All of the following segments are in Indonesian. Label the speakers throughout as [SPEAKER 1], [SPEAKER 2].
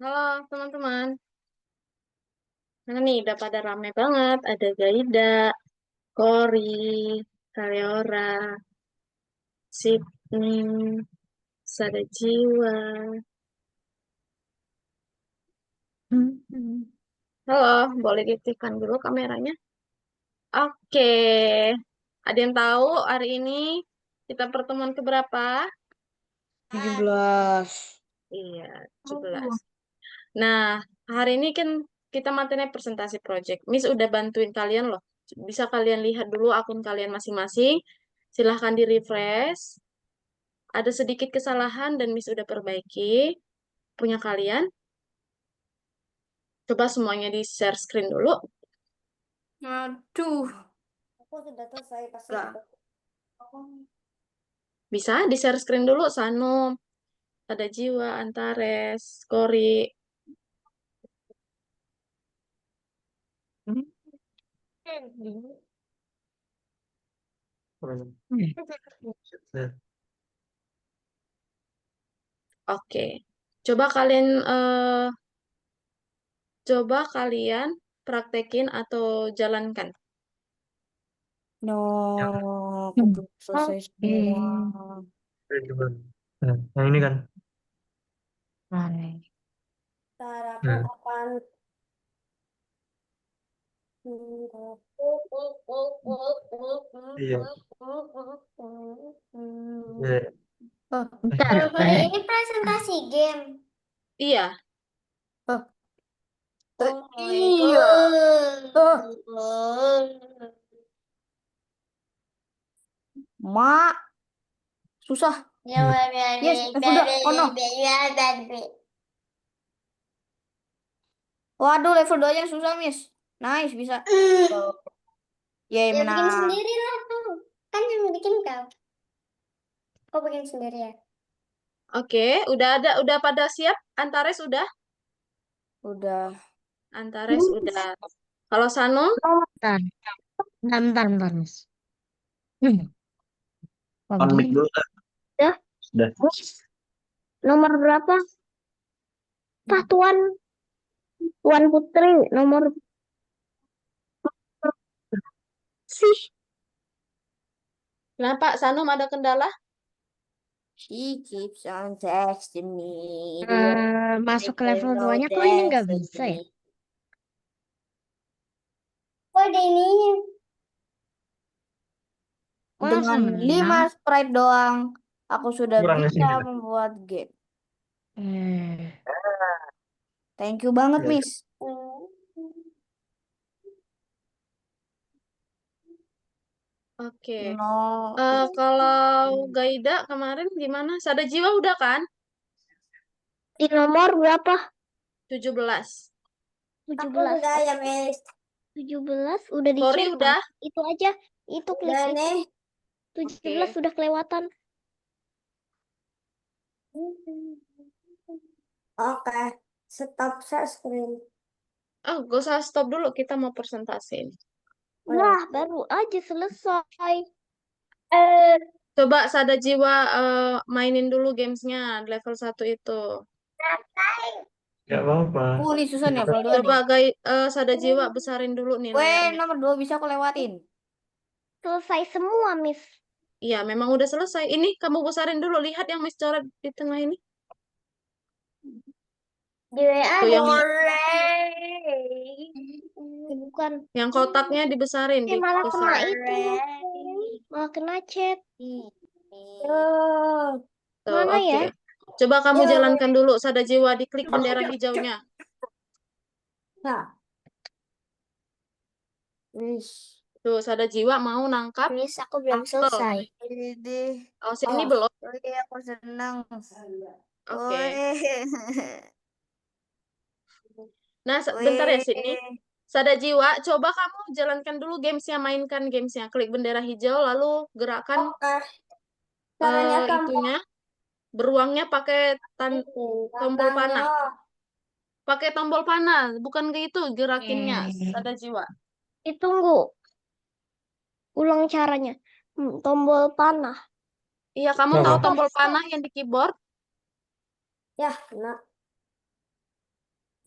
[SPEAKER 1] Halo teman-teman, nah nih udah pada rame banget. Ada Gaida, Kori, Kareora, Sydney, Sada Jiwa. Halo, boleh diaktifkan dulu kameranya? Oke, ada yang tahu hari ini kita pertemuan keberapa?
[SPEAKER 2] 17.
[SPEAKER 1] Iya, 17. Nah, hari ini kan kita materinya presentasi project. Miss udah bantuin kalian loh. Bisa kalian lihat dulu akun kalian masing-masing. Silahkan di-refresh. Ada sedikit kesalahan dan Miss udah perbaiki. Punya kalian. Coba semuanya di-share screen dulu.
[SPEAKER 2] Aduh,
[SPEAKER 3] Aku sudah selesai pasti
[SPEAKER 2] enggak.
[SPEAKER 3] sudah.
[SPEAKER 1] Bisa di-share screen dulu. Sanum, ada Jiwa, Antares, Kori. Oke. Coba kalian coba kalian praktekin atau jalankan.
[SPEAKER 2] No,
[SPEAKER 4] Ya,
[SPEAKER 2] aku belum selesai semua.
[SPEAKER 4] Nah, yang ini kan.
[SPEAKER 3] Ntar aku
[SPEAKER 4] Nah,
[SPEAKER 3] akan
[SPEAKER 4] iya. Iya.
[SPEAKER 2] Oh,
[SPEAKER 3] Kalau pada ini presentasi game.
[SPEAKER 1] Iya.
[SPEAKER 2] oh,
[SPEAKER 3] Oh my
[SPEAKER 2] iya.
[SPEAKER 3] god.
[SPEAKER 2] Mak, susah.
[SPEAKER 4] Hmm.
[SPEAKER 2] Yes, level 2. Oh no. Waduh, level 2 yang susah, Miss. Nice, bisa. Yeay,
[SPEAKER 3] Ya bikin
[SPEAKER 2] menang.
[SPEAKER 3] sendiri lah tuh. Kan yang bikin kau. Kau bikin sendiri ya.
[SPEAKER 1] Oke, udah pada siap? Antares udah?
[SPEAKER 2] Udah.
[SPEAKER 1] Antares udah. Kalau Sano,
[SPEAKER 5] Bentar, bentar, Mas.
[SPEAKER 4] On mic
[SPEAKER 5] Pagi.
[SPEAKER 4] dulu kan?
[SPEAKER 5] Ya,
[SPEAKER 4] Sudah.
[SPEAKER 5] nomor berapa? Tuan, Tuan Putri, nomor sih.
[SPEAKER 1] kenapa Sanom ada kendala?
[SPEAKER 2] She keeps on texting me.
[SPEAKER 5] Masuk ke level 2-nya kok ini nggak bisa ya?
[SPEAKER 3] Kok ada ininya?
[SPEAKER 5] Kok
[SPEAKER 2] Dengan
[SPEAKER 5] langsung
[SPEAKER 2] 5
[SPEAKER 5] menang?
[SPEAKER 2] sprite doang, aku sudah
[SPEAKER 4] Kurang di
[SPEAKER 2] bisa
[SPEAKER 4] sini.
[SPEAKER 2] membuat game.
[SPEAKER 5] Eh,
[SPEAKER 2] Thank you banget,
[SPEAKER 4] Ya,
[SPEAKER 2] Miss.
[SPEAKER 1] Oke.
[SPEAKER 2] No,
[SPEAKER 1] Kalau Gaida kemarin gimana? Sada Jiwa udah kan?
[SPEAKER 5] di nomor berapa?
[SPEAKER 1] 17.
[SPEAKER 3] Aku
[SPEAKER 5] 17.
[SPEAKER 3] sudah ya, Miss.
[SPEAKER 5] 17 udah
[SPEAKER 1] Kori
[SPEAKER 5] dicetak.
[SPEAKER 1] udah?
[SPEAKER 5] Itu aja. Itu klik
[SPEAKER 3] Udah
[SPEAKER 5] itu.
[SPEAKER 3] nih.
[SPEAKER 5] 17
[SPEAKER 1] Oke.
[SPEAKER 5] sudah kelewatan.
[SPEAKER 3] Oke. Stop share screen.
[SPEAKER 1] Oh, gak usah stop dulu. Kita mau presentasiin.
[SPEAKER 3] Oh, ya.
[SPEAKER 5] Lah, baru aja selesai.
[SPEAKER 1] Coba Sada Jiwa mainin dulu gamesnya level 1 itu.
[SPEAKER 4] nggak apa-apa.
[SPEAKER 2] ini susah nih
[SPEAKER 4] Kita
[SPEAKER 2] level 2
[SPEAKER 1] Coba
[SPEAKER 2] nih.
[SPEAKER 1] Sada Jiwa besarin dulu nih
[SPEAKER 2] Weh,
[SPEAKER 1] layarnya.
[SPEAKER 2] nomor 2 bisa aku lewatin.
[SPEAKER 5] Selesai semua, Miss.
[SPEAKER 1] Iya, memang udah selesai. Ini kamu besarin dulu. Lihat yang Miss coret di tengah ini.
[SPEAKER 3] Di WA
[SPEAKER 1] Tuh yang
[SPEAKER 5] Bukan.
[SPEAKER 1] yang kotaknya dibesarin,
[SPEAKER 5] Malah kena
[SPEAKER 1] dibesarin.
[SPEAKER 5] itu. Malah kena chat.
[SPEAKER 1] Tuh,
[SPEAKER 5] Mana
[SPEAKER 1] oke.
[SPEAKER 5] ya?
[SPEAKER 1] Coba kamu
[SPEAKER 3] Yo.
[SPEAKER 1] jalankan dulu, Sada Jiwa, diklik bendera hijaunya.
[SPEAKER 3] Nah,
[SPEAKER 2] Wis.
[SPEAKER 1] Tuh, Sada Jiwa mau nangkap
[SPEAKER 5] Miss, aku belum
[SPEAKER 1] apel.
[SPEAKER 5] selesai.
[SPEAKER 2] Ini.
[SPEAKER 1] Oh, sini
[SPEAKER 3] Oh.
[SPEAKER 1] belum?
[SPEAKER 2] Wih, aku senang.
[SPEAKER 1] Oke.
[SPEAKER 2] Wih.
[SPEAKER 1] Nah, bentar ya, Sydney. Sada Jiwa, coba kamu jalankan dulu gamesnya, mainkan gamesnya. Klik bendera hijau, lalu gerakan
[SPEAKER 3] Oke. Caranya gampang.
[SPEAKER 1] itunya, beruangnya pakai tombol
[SPEAKER 3] Gampangnya.
[SPEAKER 1] panah. Pakai tombol panah, bukan gitu gerakinnya, Sada Jiwa.
[SPEAKER 5] Tunggu. Ulang caranya. Tombol panah.
[SPEAKER 1] Iya, kamu
[SPEAKER 4] Apa?
[SPEAKER 1] tahu tombol panah yang di keyboard?
[SPEAKER 3] Ya, kena.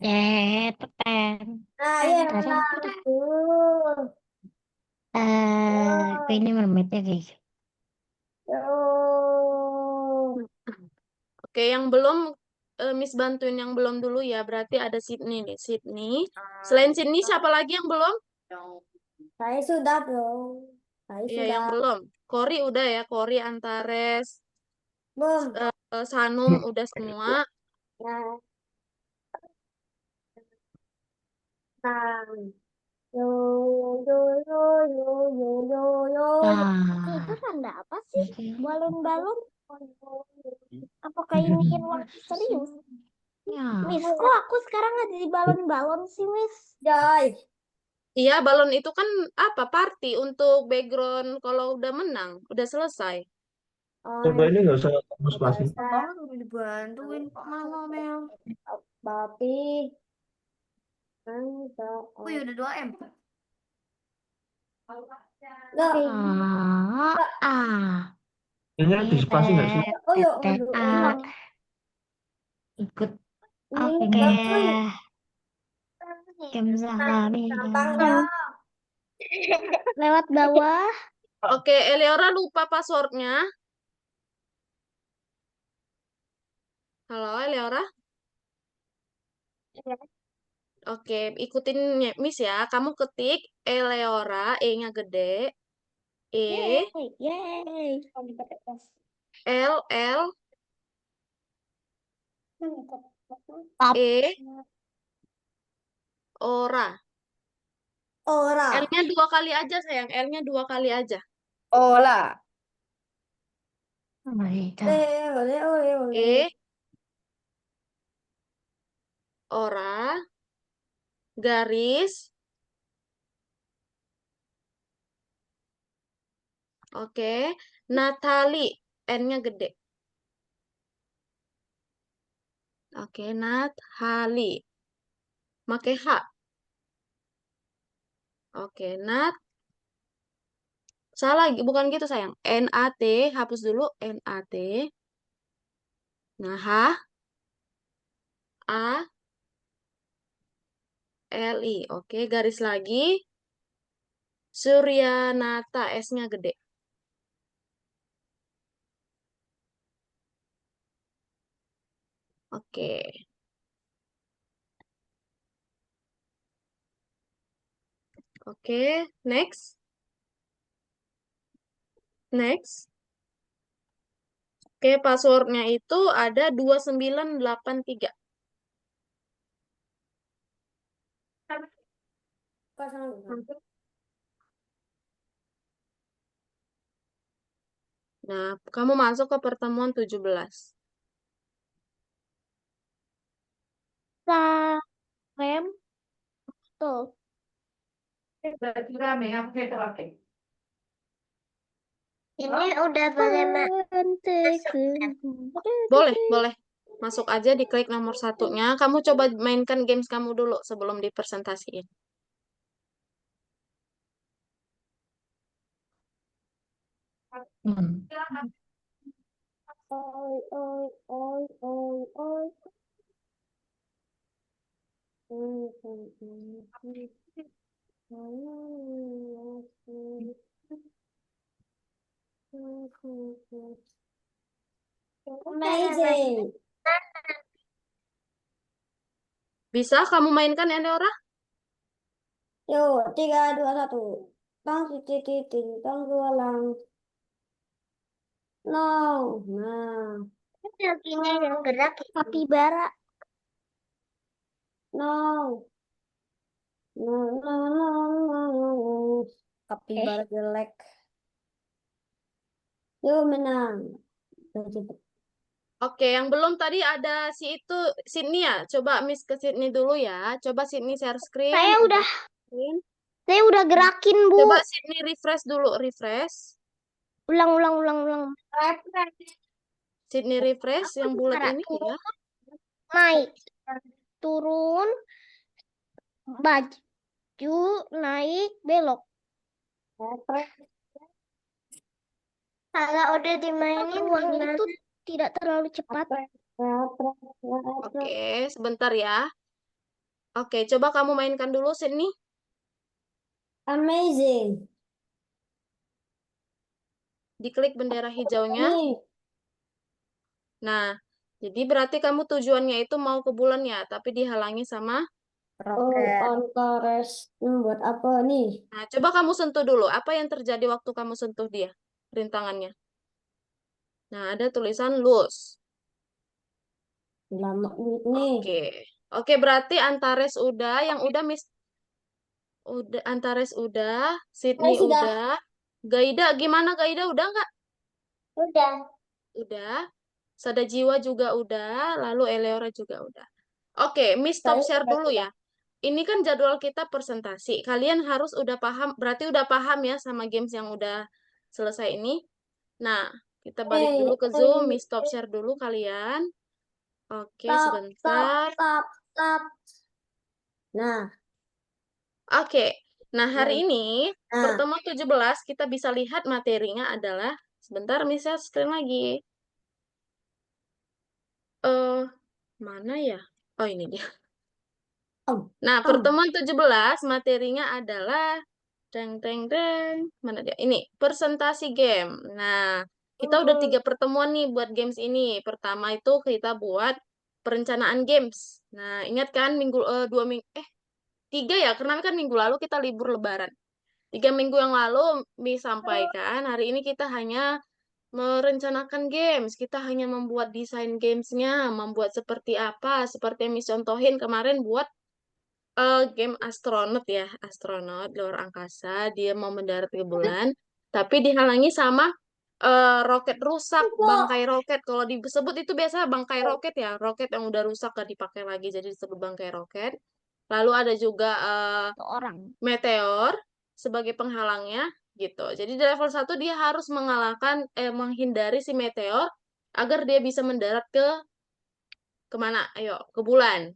[SPEAKER 5] Cepetan.
[SPEAKER 3] Ayo,
[SPEAKER 5] Tadi
[SPEAKER 3] tuh.
[SPEAKER 5] ini mermaidnya guys.
[SPEAKER 3] Tuh.
[SPEAKER 1] Oke, yang belum Miss bantuin yang belum dulu ya. Berarti ada Sydney nih, Sydney. Selain Sydney siapa lagi yang belum?
[SPEAKER 3] Saya sudah, bro. Saya
[SPEAKER 1] Iya,
[SPEAKER 3] sudah.
[SPEAKER 1] yang belum. Kori udah ya, Kori, Antares,
[SPEAKER 3] Belum.
[SPEAKER 1] Sanum udah semua.
[SPEAKER 3] Nah, nah. Yo, yo, yo, yo, yo, yo, yo.
[SPEAKER 5] Itu tanda apa sih? Balon-balon? Apakah ini ruang serius? Miss, kok aku sekarang ada di balon-balon sih, Miss?
[SPEAKER 3] Joy.
[SPEAKER 1] Iya, balon itu kan apa? Party untuk background kalau udah menang, udah selesai.
[SPEAKER 4] Coba ini nggak usah kamu spasi.
[SPEAKER 2] Banget udah dibantuin Pak Mel.
[SPEAKER 3] Bapi. Anda.
[SPEAKER 2] Wih, udah 2 M.
[SPEAKER 3] Loh.
[SPEAKER 4] Ini di spasi nggak sih?
[SPEAKER 3] Oh, yo, aduh.
[SPEAKER 5] Ikut
[SPEAKER 3] Ini
[SPEAKER 5] oke.
[SPEAKER 3] bantuin.
[SPEAKER 5] Jam sehari.
[SPEAKER 3] Gampangnya.
[SPEAKER 5] Lewat bawah.
[SPEAKER 1] Oke, Eleora lupa passwordnya. Halo, Eleora? Oke, ikutin Miss ya. Kamu ketik Eleora, E-nya gede. E,
[SPEAKER 5] Yeay.
[SPEAKER 1] L, L,
[SPEAKER 5] Up.
[SPEAKER 1] E, Ora.
[SPEAKER 3] Ora.
[SPEAKER 1] L-nya 2 kali aja, sayang. L-nya 2 kali aja.
[SPEAKER 2] Olah.
[SPEAKER 3] Ole, ole, ole.
[SPEAKER 1] E, Ora, garis. Oke, Natali, N-nya gede. Oke, Nathali. Pakai H. Oke, salah, bukan gitu sayang. N-A-T, hapus dulu N-A-T. Nah, H, A, L-I. Oke, garis lagi. Suryanata, S-nya gede. Oke. Oke, next. Next. Oke, passwordnya itu ada 2983. Nah, kamu masuk ke pertemuan 17.
[SPEAKER 5] Rem. Tuh. Ini udah boleh
[SPEAKER 1] Boleh, boleh. Masuk aja, diklik nomor 1-nya. Kamu coba mainkan games kamu dulu sebelum dipresentasiin.
[SPEAKER 3] Oi, oi, oi, oi, oi. Amazing.
[SPEAKER 1] Bisa kamu mainkan, Eleora?
[SPEAKER 3] Yuk, 3, 2, 1. Bang, titik, bang, ulang. No. Nah,
[SPEAKER 5] Kakinya yang gerak. Kapibara.
[SPEAKER 3] no. No, no, no, no, no. Kapibara jelek. Yuk, menang.
[SPEAKER 1] Oke, yang belum tadi ada si itu, Sydney ya. Coba Miss ke Sydney dulu ya. Coba Sydney share screen.
[SPEAKER 5] Saya udah gerakin, Bu.
[SPEAKER 1] Coba Sydney refresh dulu, refresh.
[SPEAKER 5] Ulang.
[SPEAKER 1] Sydney refresh yang bulat ini ya.
[SPEAKER 5] Naik. Turun. Baju. Naik. Belok. Kalau udah dimainin, uangnya itu tidak terlalu cepat.
[SPEAKER 1] Oke, sebentar ya. Oke, coba kamu mainkan dulu Sydney.
[SPEAKER 3] Amazing.
[SPEAKER 1] Diklik bendera hijaunya.
[SPEAKER 3] Nih.
[SPEAKER 1] Nah, jadi berarti kamu tujuannya itu mau ke bulan ya, tapi dihalangi sama.
[SPEAKER 2] Roket.
[SPEAKER 3] Antares. Buat apa nih?
[SPEAKER 1] Nah, coba kamu sentuh dulu. Apa yang terjadi waktu kamu sentuh dia? Rintangannya. Nah, ada tulisan loose.
[SPEAKER 3] Lama nih.
[SPEAKER 1] Oke. Oke, berarti Antares udah, yang udah Miss udah Antares udah, Sydney
[SPEAKER 3] sudah.
[SPEAKER 1] udah. Gaida gimana Gaida udah nggak?
[SPEAKER 3] Udah.
[SPEAKER 1] Udah. Sada Jiwa juga udah, lalu Eleora juga udah. Oke, Miss stop
[SPEAKER 3] Saya
[SPEAKER 1] share
[SPEAKER 3] sudah
[SPEAKER 1] dulu ya. Ini kan jadwal kita presentasi. Kalian harus udah paham, berarti udah paham ya sama games yang udah selesai ini. Nah, kita balik dulu ke Zoom. Miss stop share dulu kalian. Oke, sebentar.
[SPEAKER 3] Stop. Nah,
[SPEAKER 1] Oke. Nah, hari ini
[SPEAKER 3] Nah.
[SPEAKER 1] pertemuan 17 kita bisa lihat materinya adalah sebentar Miss share screen lagi. Mana ya? Oh, ini dia. Nah, pertemuan 17 materinya adalah mana dia? Ini presentasi game. Nah, kita udah 3 pertemuan nih buat games ini. Pertama itu kita buat perencanaan games. Nah, ingat kan 3 ya, karena kan minggu lalu kita libur lebaran. 3 minggu yang lalu disampaikan, hari ini kita hanya merencanakan games. Kita hanya membuat desain gamesnya, membuat seperti apa, seperti yang contohin kemarin buat game astronot ya, astronot luar angkasa, dia mau mendarat ke bulan, tapi dihalangi sama roket rusak, bangkai roket. Kalau disebut itu biasa bangkai roket ya, roket yang udah rusak gak dipakai lagi, jadi disebut bangkai roket. Lalu ada juga
[SPEAKER 5] Orang.
[SPEAKER 1] meteor sebagai penghalangnya gitu. Jadi di level 1 dia harus menghindari si meteor agar dia bisa mendarat ke kemana? Ayo, ke bulan.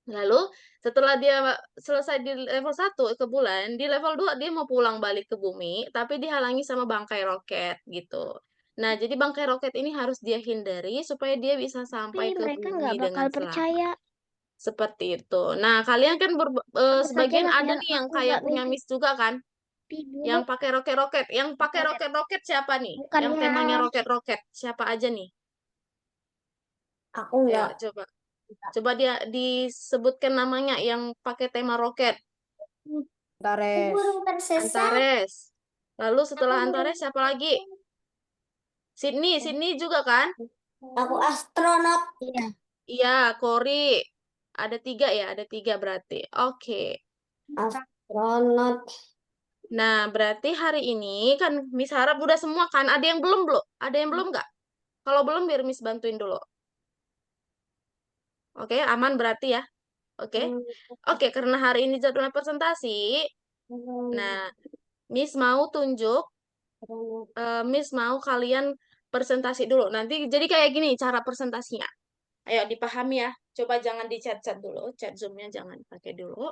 [SPEAKER 1] Lalu setelah dia selesai di level 1 ke bulan, di level 2 dia mau pulang balik ke bumi, tapi dihalangi sama bangkai roket gitu. Nah, jadi bangkai roket ini harus dia hindari supaya dia bisa sampai
[SPEAKER 5] Tapi
[SPEAKER 1] ke
[SPEAKER 5] mereka
[SPEAKER 1] bumi
[SPEAKER 5] nggak bakal
[SPEAKER 1] dengan selamat.
[SPEAKER 5] percaya.
[SPEAKER 1] Seperti itu. Nah, kalian kan
[SPEAKER 5] Saja
[SPEAKER 1] sebagian ada
[SPEAKER 5] latihan
[SPEAKER 1] nih yang
[SPEAKER 5] aku
[SPEAKER 1] kayak
[SPEAKER 5] nggak
[SPEAKER 1] punya
[SPEAKER 5] mimpi
[SPEAKER 1] Miss juga kan, yang
[SPEAKER 5] dulu.
[SPEAKER 1] pakai roket-roket. Yang pakai roket-roket siapa nih? Yang
[SPEAKER 5] Bukannya
[SPEAKER 1] temanya roket-roket. Siapa aja nih?
[SPEAKER 3] Aku
[SPEAKER 1] Ayo,
[SPEAKER 3] enggak.
[SPEAKER 1] coba. Coba dia disebutkan namanya yang pakai tema roket.
[SPEAKER 2] Antares.
[SPEAKER 3] Burung tersesat.
[SPEAKER 1] Antares. Lalu setelah
[SPEAKER 3] Aku
[SPEAKER 1] Antares siapa lagi? Sydney juga kan?
[SPEAKER 3] Aku astronot.
[SPEAKER 5] Iya.
[SPEAKER 1] Iya, Kori. Ada 3 ya, ada 3 berarti. Oke.
[SPEAKER 3] Astronot.
[SPEAKER 1] Nah, berarti hari ini kan Miss harap udah semua kan? Ada yang belum? Ada yang belum nggak? Kalau belum biar Miss bantuin dulu. Oke, aman berarti ya. Oke. Oke, karena hari ini jadwal presentasi. Nah, Miss mau tunjuk, Miss mau kalian presentasi dulu. Nanti jadi kayak gini cara presentasinya. Ayo dipahami ya. Coba jangan di chat-chat dulu. Chat Zoom-nya jangan pakai dulu.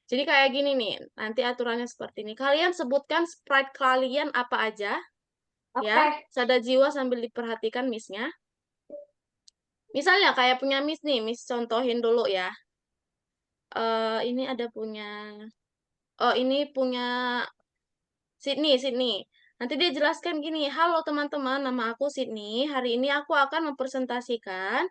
[SPEAKER 1] Jadi kayak gini nih. Nanti aturannya seperti ini. Kalian sebutkan sprite kalian apa aja. Ya. Sada jiwa sambil diperhatikan Miss-nya. Misalnya kayak punya Miss nih. Miss contohin dulu ya. Ini ada punya... Oh, ini punya Sydney. Nanti dia jelaskan gini, halo teman-teman, nama aku Sydney. Hari ini aku akan mempresentasikan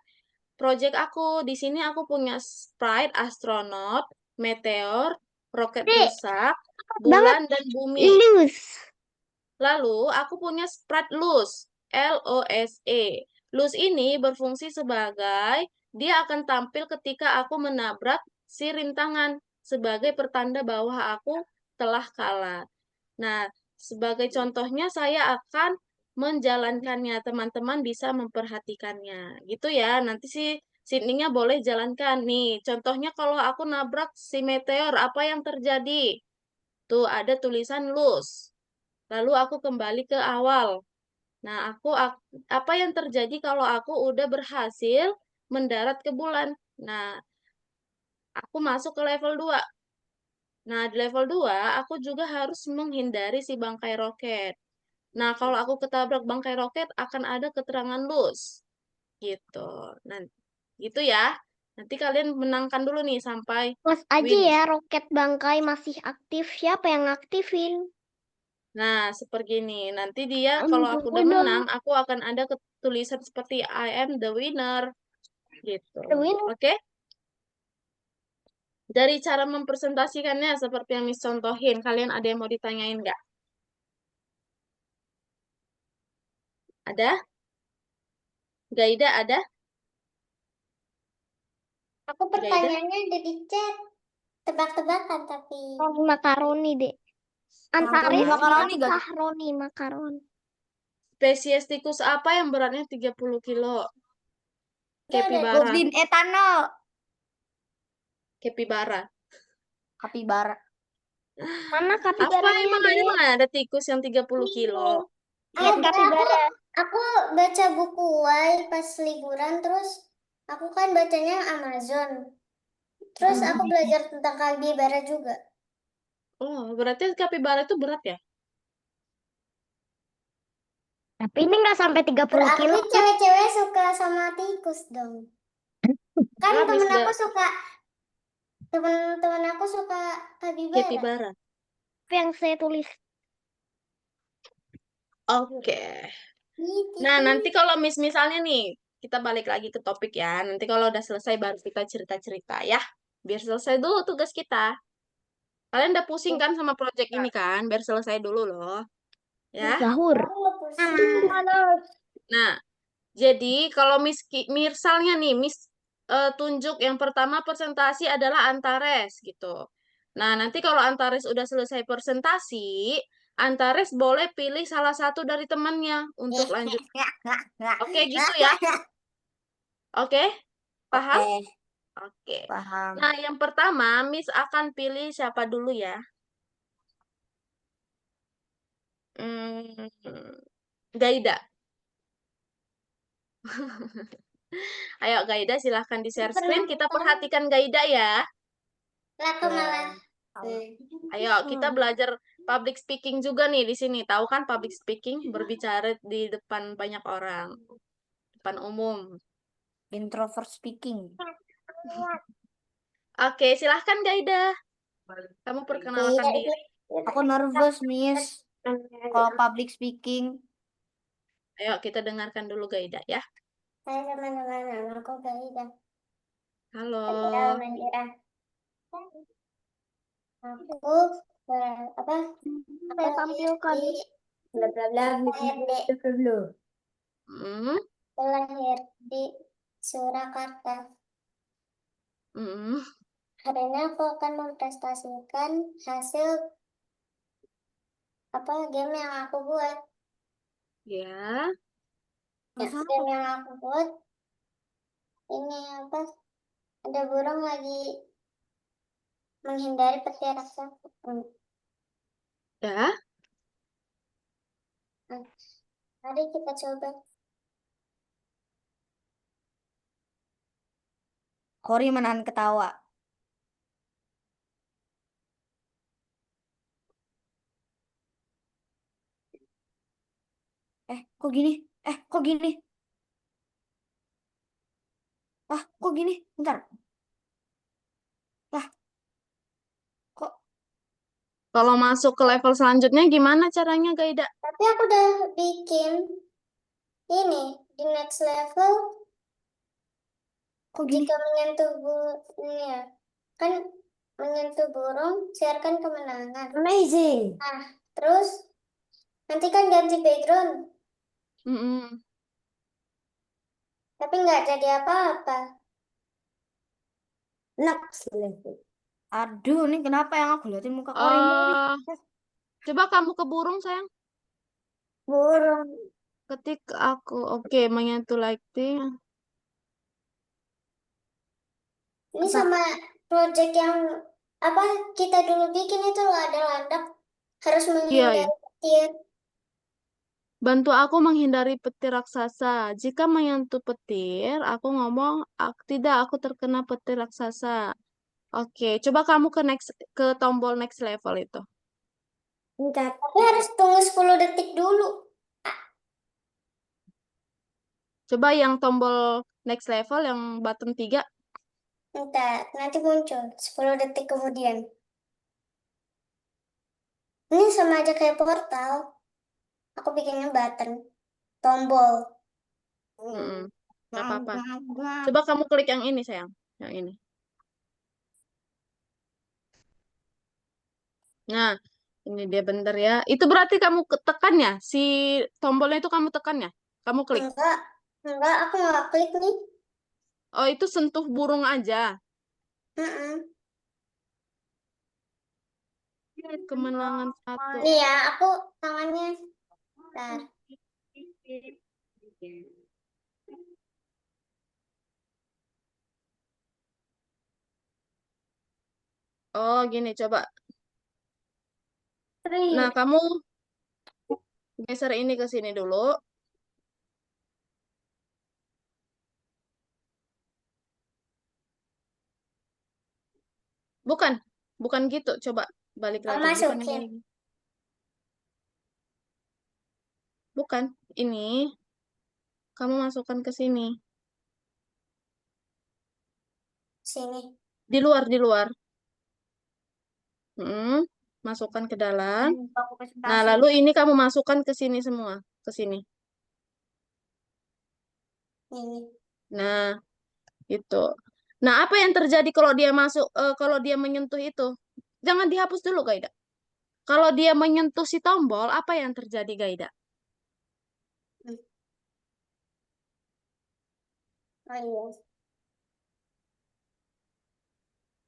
[SPEAKER 1] project aku. Di sini aku punya sprite astronot, meteor, roket rusak, bulan, dan bumi. Lalu aku punya sprite loose, LOSE. Loose ini berfungsi sebagai, dia akan tampil ketika aku menabrak si rintangan sebagai pertanda bahwa aku telah kalah. Nah, sebagai contohnya saya akan menjalankannya. Teman-teman bisa memperhatikannya. Gitu ya. Nanti si Sydney-nya boleh jalankan. Nih, contohnya kalau aku nabrak si meteor, apa yang terjadi? Tuh, ada tulisan loose. Lalu aku kembali ke awal. Nah, apa yang terjadi kalau aku udah berhasil mendarat ke bulan? Nah, aku masuk ke level 2. Nah, di level 2, aku juga harus menghindari si bangkai roket. Nah, kalau aku ketabrak bangkai roket, akan ada keterangan loose. Gitu. Nah, gitu ya. Nanti kalian menangkan dulu nih sampai
[SPEAKER 5] Mas aja
[SPEAKER 1] win.
[SPEAKER 5] ya, roket bangkai masih aktif. Siapa yang ngaktifin?
[SPEAKER 1] Nah, seperti ini. Nanti dia kalau aku udah
[SPEAKER 5] Winner.
[SPEAKER 1] menang, aku akan ada tulisan seperti I am the winner gitu.
[SPEAKER 5] The winner.
[SPEAKER 1] Oke? Dari cara mempresentasikannya seperti yang Miss contohin, kalian ada yang mau ditanyain nggak? Ada? Gaida ada?
[SPEAKER 3] Aku pertanyaannya ada di chat. Tebak-tebakan tapi.
[SPEAKER 5] Makaroni deh.
[SPEAKER 2] Makaroni,
[SPEAKER 5] Antares
[SPEAKER 2] makaroni gak?
[SPEAKER 5] makaroni, makaron.
[SPEAKER 1] Spesies tikus apa yang beratnya 30 kilo?
[SPEAKER 3] Dia ada
[SPEAKER 1] Capybara.
[SPEAKER 2] Goblin etanol.
[SPEAKER 1] Capybara.
[SPEAKER 2] Kapibara.
[SPEAKER 5] Mana
[SPEAKER 1] Apa
[SPEAKER 5] kapibaranya
[SPEAKER 1] emang
[SPEAKER 5] deh?
[SPEAKER 1] ada tikus yang 30 kilo?
[SPEAKER 5] Lihat kapibara.
[SPEAKER 3] Aku baca buku Why pas liburan terus aku kan bacanya Amazon. Terus aku belajar tentang kapibara juga.
[SPEAKER 1] Oh, berarti capybara itu berat ya?
[SPEAKER 5] Tapi ini nggak sampai 30
[SPEAKER 3] Berarti
[SPEAKER 5] kilo.
[SPEAKER 3] cewek-cewek suka sama tikus dong. Kan
[SPEAKER 1] Habis
[SPEAKER 3] temen aku
[SPEAKER 1] gak
[SPEAKER 3] suka temen-temen aku suka kapibara.
[SPEAKER 1] capybara?
[SPEAKER 5] Yang saya tulis.
[SPEAKER 1] Oke. Nah, nanti kalau misalnya nih, kita balik lagi ke topik ya. Nanti kalau udah selesai baru kita cerita-cerita ya. Biar selesai dulu tugas kita. Kalian udah pusing kan sama project ini kan? Biar selesai dulu loh. Ya.
[SPEAKER 5] Sahur.
[SPEAKER 3] Aku nggak pusing.
[SPEAKER 1] Nah, jadi kalau misalnya nih, tunjuk yang pertama presentasi adalah Antares gitu. Nah, nanti kalau Antares udah selesai presentasi, Antares boleh pilih salah satu dari temannya untuk lanjut. Oke, gitu ya. Oke, paham?
[SPEAKER 2] Oke,
[SPEAKER 1] Oke.
[SPEAKER 2] paham.
[SPEAKER 1] Nah, yang pertama, Miss akan pilih siapa dulu ya? Hmm, Gaida. Ayo, Gaida, silahkan di-share screen. Kita perhatikan Gaida ya.
[SPEAKER 3] Lah aku malah.
[SPEAKER 1] Ayo, kita belajar public speaking juga nih di sini. Tahu kan public speaking? Berbicara di depan banyak orang. Depan umum.
[SPEAKER 2] Introvert speaking.
[SPEAKER 1] Oke, silahkan Gaida. Kamu perkenalkan
[SPEAKER 3] Iya,
[SPEAKER 1] diri.
[SPEAKER 2] Aku nervous, Miss. Kalau public speaking.
[SPEAKER 1] Ayo, kita dengarkan dulu Gaida ya.
[SPEAKER 3] Saya teman-teman aku Gaida.
[SPEAKER 1] Halo.
[SPEAKER 3] Mandira. Aku apa?
[SPEAKER 5] Saya tampilkan.
[SPEAKER 3] Bla bla bla bla.
[SPEAKER 1] Hmm,
[SPEAKER 3] Lahir di Surakarta.
[SPEAKER 1] hmm.
[SPEAKER 3] Hari ini aku akan mempresentasikan hasil game yang aku buat.
[SPEAKER 1] Ya.
[SPEAKER 3] Game yang aku buat ini ada burung lagi menghindari petir raksasa.
[SPEAKER 1] Ya.
[SPEAKER 3] Mari kita coba.
[SPEAKER 2] Hori menahan ketawa. Kok gini? Kok gini? Kok gini? Bentar. Kok
[SPEAKER 1] Kalau masuk ke level selanjutnya gimana caranya, Gaida?
[SPEAKER 3] Tapi aku udah bikin ini di next level.
[SPEAKER 2] kok gini?
[SPEAKER 3] Jika menyentuh kan menyentuh burung, siarkan kemenangan.
[SPEAKER 2] Amazing.
[SPEAKER 3] Nah, terus nanti kan ganti background,
[SPEAKER 1] Mm-mm.
[SPEAKER 3] tapi nggak jadi apa-apa.
[SPEAKER 2] Next level. Aduh, ini kenapa yang aku liatin muka Kori mulu?
[SPEAKER 1] Coba kamu ke burung, sayang.
[SPEAKER 2] Burung.
[SPEAKER 1] Ketik aku. Oke, menyentuh lighting.
[SPEAKER 3] Ini sama project yang kita dulu bikin itu loh, ada landak harus
[SPEAKER 1] Iya,
[SPEAKER 3] menghindari petir.
[SPEAKER 1] Bantu aku menghindari petir raksasa. Jika menyentuh petir, aku ngomong, tidak, aku terkena petir raksasa. Oke, coba kamu ke tombol next level itu.
[SPEAKER 3] Tapi harus tunggu 10 detik dulu.
[SPEAKER 1] Coba yang tombol next level, yang button 3.
[SPEAKER 3] Entar, nanti muncul 10 detik kemudian. Ini sama aja kayak portal. Aku bikinnya button, tombol.
[SPEAKER 1] Mm-mm. Nggak apa-apa. Coba kamu klik yang ini, sayang. Yang ini. Nah, ini dia bentar ya. Itu berarti kamu tekan ya? Si tombolnya itu kamu tekan ya? Kamu klik.
[SPEAKER 3] Enggak, aku nggak klik nih.
[SPEAKER 1] Oh, itu sentuh burung aja.
[SPEAKER 3] Mm-mm.
[SPEAKER 1] Kemenangan satu.
[SPEAKER 3] Nih ya, aku tangannya. Bentar.
[SPEAKER 1] Oh, gini, coba. Nah, kamu geser ini ke sini dulu. Bukan, bukan gitu. Coba balik
[SPEAKER 3] Aku
[SPEAKER 1] lagi. Bukan yang
[SPEAKER 3] masukin.
[SPEAKER 1] ini. Bukan, ini. Kamu masukkan ke sini.
[SPEAKER 3] Sini.
[SPEAKER 1] Di luar, di luar. Masukkan ke dalam.
[SPEAKER 2] Aku
[SPEAKER 1] Nah,
[SPEAKER 2] presentasi.
[SPEAKER 1] lalu ini kamu masukkan ke sini semua. Ke sini.
[SPEAKER 3] Ini.
[SPEAKER 1] Nah, itu. Nah, apa yang terjadi kalau dia masuk, kalau dia menyentuh itu? Jangan dihapus dulu, Gaida. Kalau dia menyentuh si tombol, apa yang terjadi, Gaida?
[SPEAKER 3] Oh iya.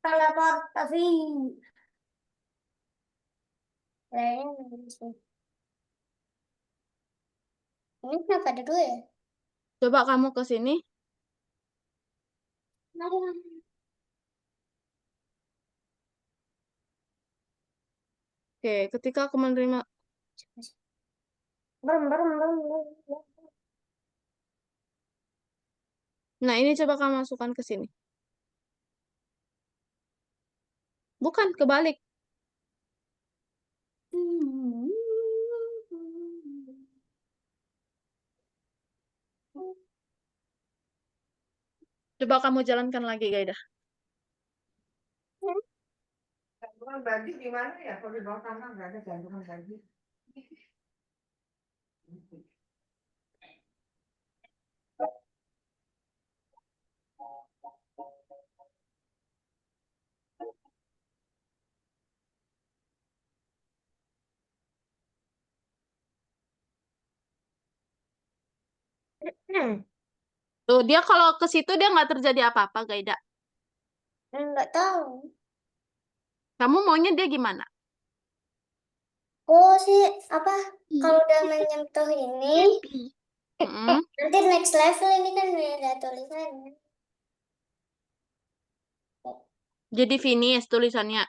[SPEAKER 3] Teleportasi. Kayaknya di sini. Ini kenapa ada dua ya?
[SPEAKER 1] Coba kamu ke sini. Oke, ketika aku menerima,
[SPEAKER 3] Belum, belum, belum, belum.
[SPEAKER 1] nah ini coba kamu masukkan ke sini. Bukan, kebalik. Coba kamu jalankan lagi, Gaida.
[SPEAKER 6] Gantungan baju di mana ya? Kalau di bawah kamar nggak ada gantungan baju.
[SPEAKER 1] Tuh, dia kalau ke situ dia nggak terjadi apa-apa, Gaida.
[SPEAKER 3] Enggak tahu.
[SPEAKER 1] Kamu maunya dia gimana?
[SPEAKER 3] Oh sih, apa? Kalau udah menyentuh ini,
[SPEAKER 1] Mm-mm.
[SPEAKER 3] nanti next level ini kan ada tulisannya.
[SPEAKER 1] Jadi finish tulisannya.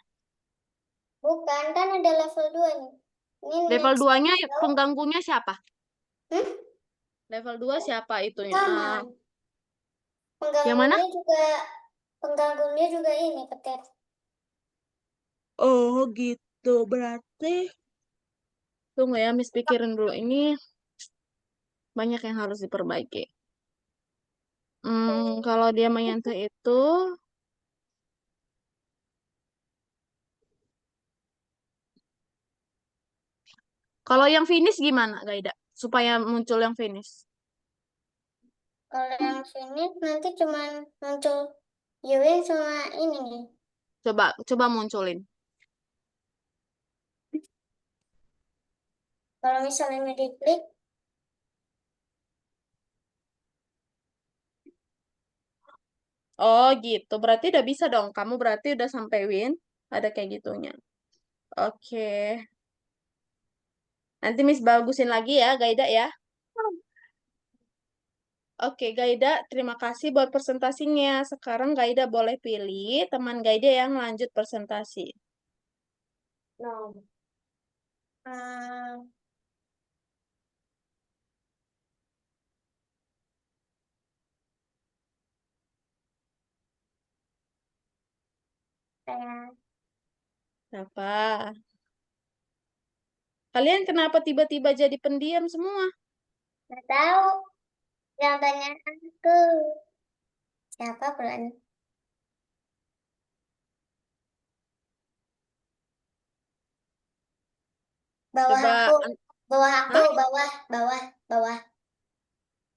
[SPEAKER 3] Bukan, kan ada level 2 nih. Ini
[SPEAKER 1] Level
[SPEAKER 3] next
[SPEAKER 1] 2-nya
[SPEAKER 3] level.
[SPEAKER 1] pengganggunya siapa?
[SPEAKER 3] Hmm?
[SPEAKER 1] Level 2 siapa itunya?
[SPEAKER 3] Sama.
[SPEAKER 1] Yang mana?
[SPEAKER 3] Pengganggunya juga ini, petir.
[SPEAKER 1] Oh, gitu. Berarti tunggu ya, Miss pikirin dulu. Ini banyak yang harus diperbaiki. Kalau dia menyentuh itu, kalau yang finish gimana, Gaida? Supaya muncul yang finish.
[SPEAKER 3] Kalau yang sini nanti cuman muncul Yuin sama ini nih.
[SPEAKER 1] Coba munculin.
[SPEAKER 3] Kalau misalnya ini diklik,
[SPEAKER 1] Oh, gitu. Berarti udah bisa dong. Kamu berarti udah sampai win. Ada kayak gitunya. Oke. Nanti Miss bagusin lagi ya, Gaida ya. Oke, Gaida, terima kasih buat presentasinya. Sekarang Gaida boleh pilih teman Gaida yang lanjut presentasi.
[SPEAKER 3] no. Hmm, kayak
[SPEAKER 1] Apa? Kalian kenapa tiba-tiba jadi pendiam semua?
[SPEAKER 3] nggak tahu. Yang tanya aku siapa bulan? Bawah
[SPEAKER 1] Coba,
[SPEAKER 3] aku, bawah aku,
[SPEAKER 1] hah?
[SPEAKER 3] bawah.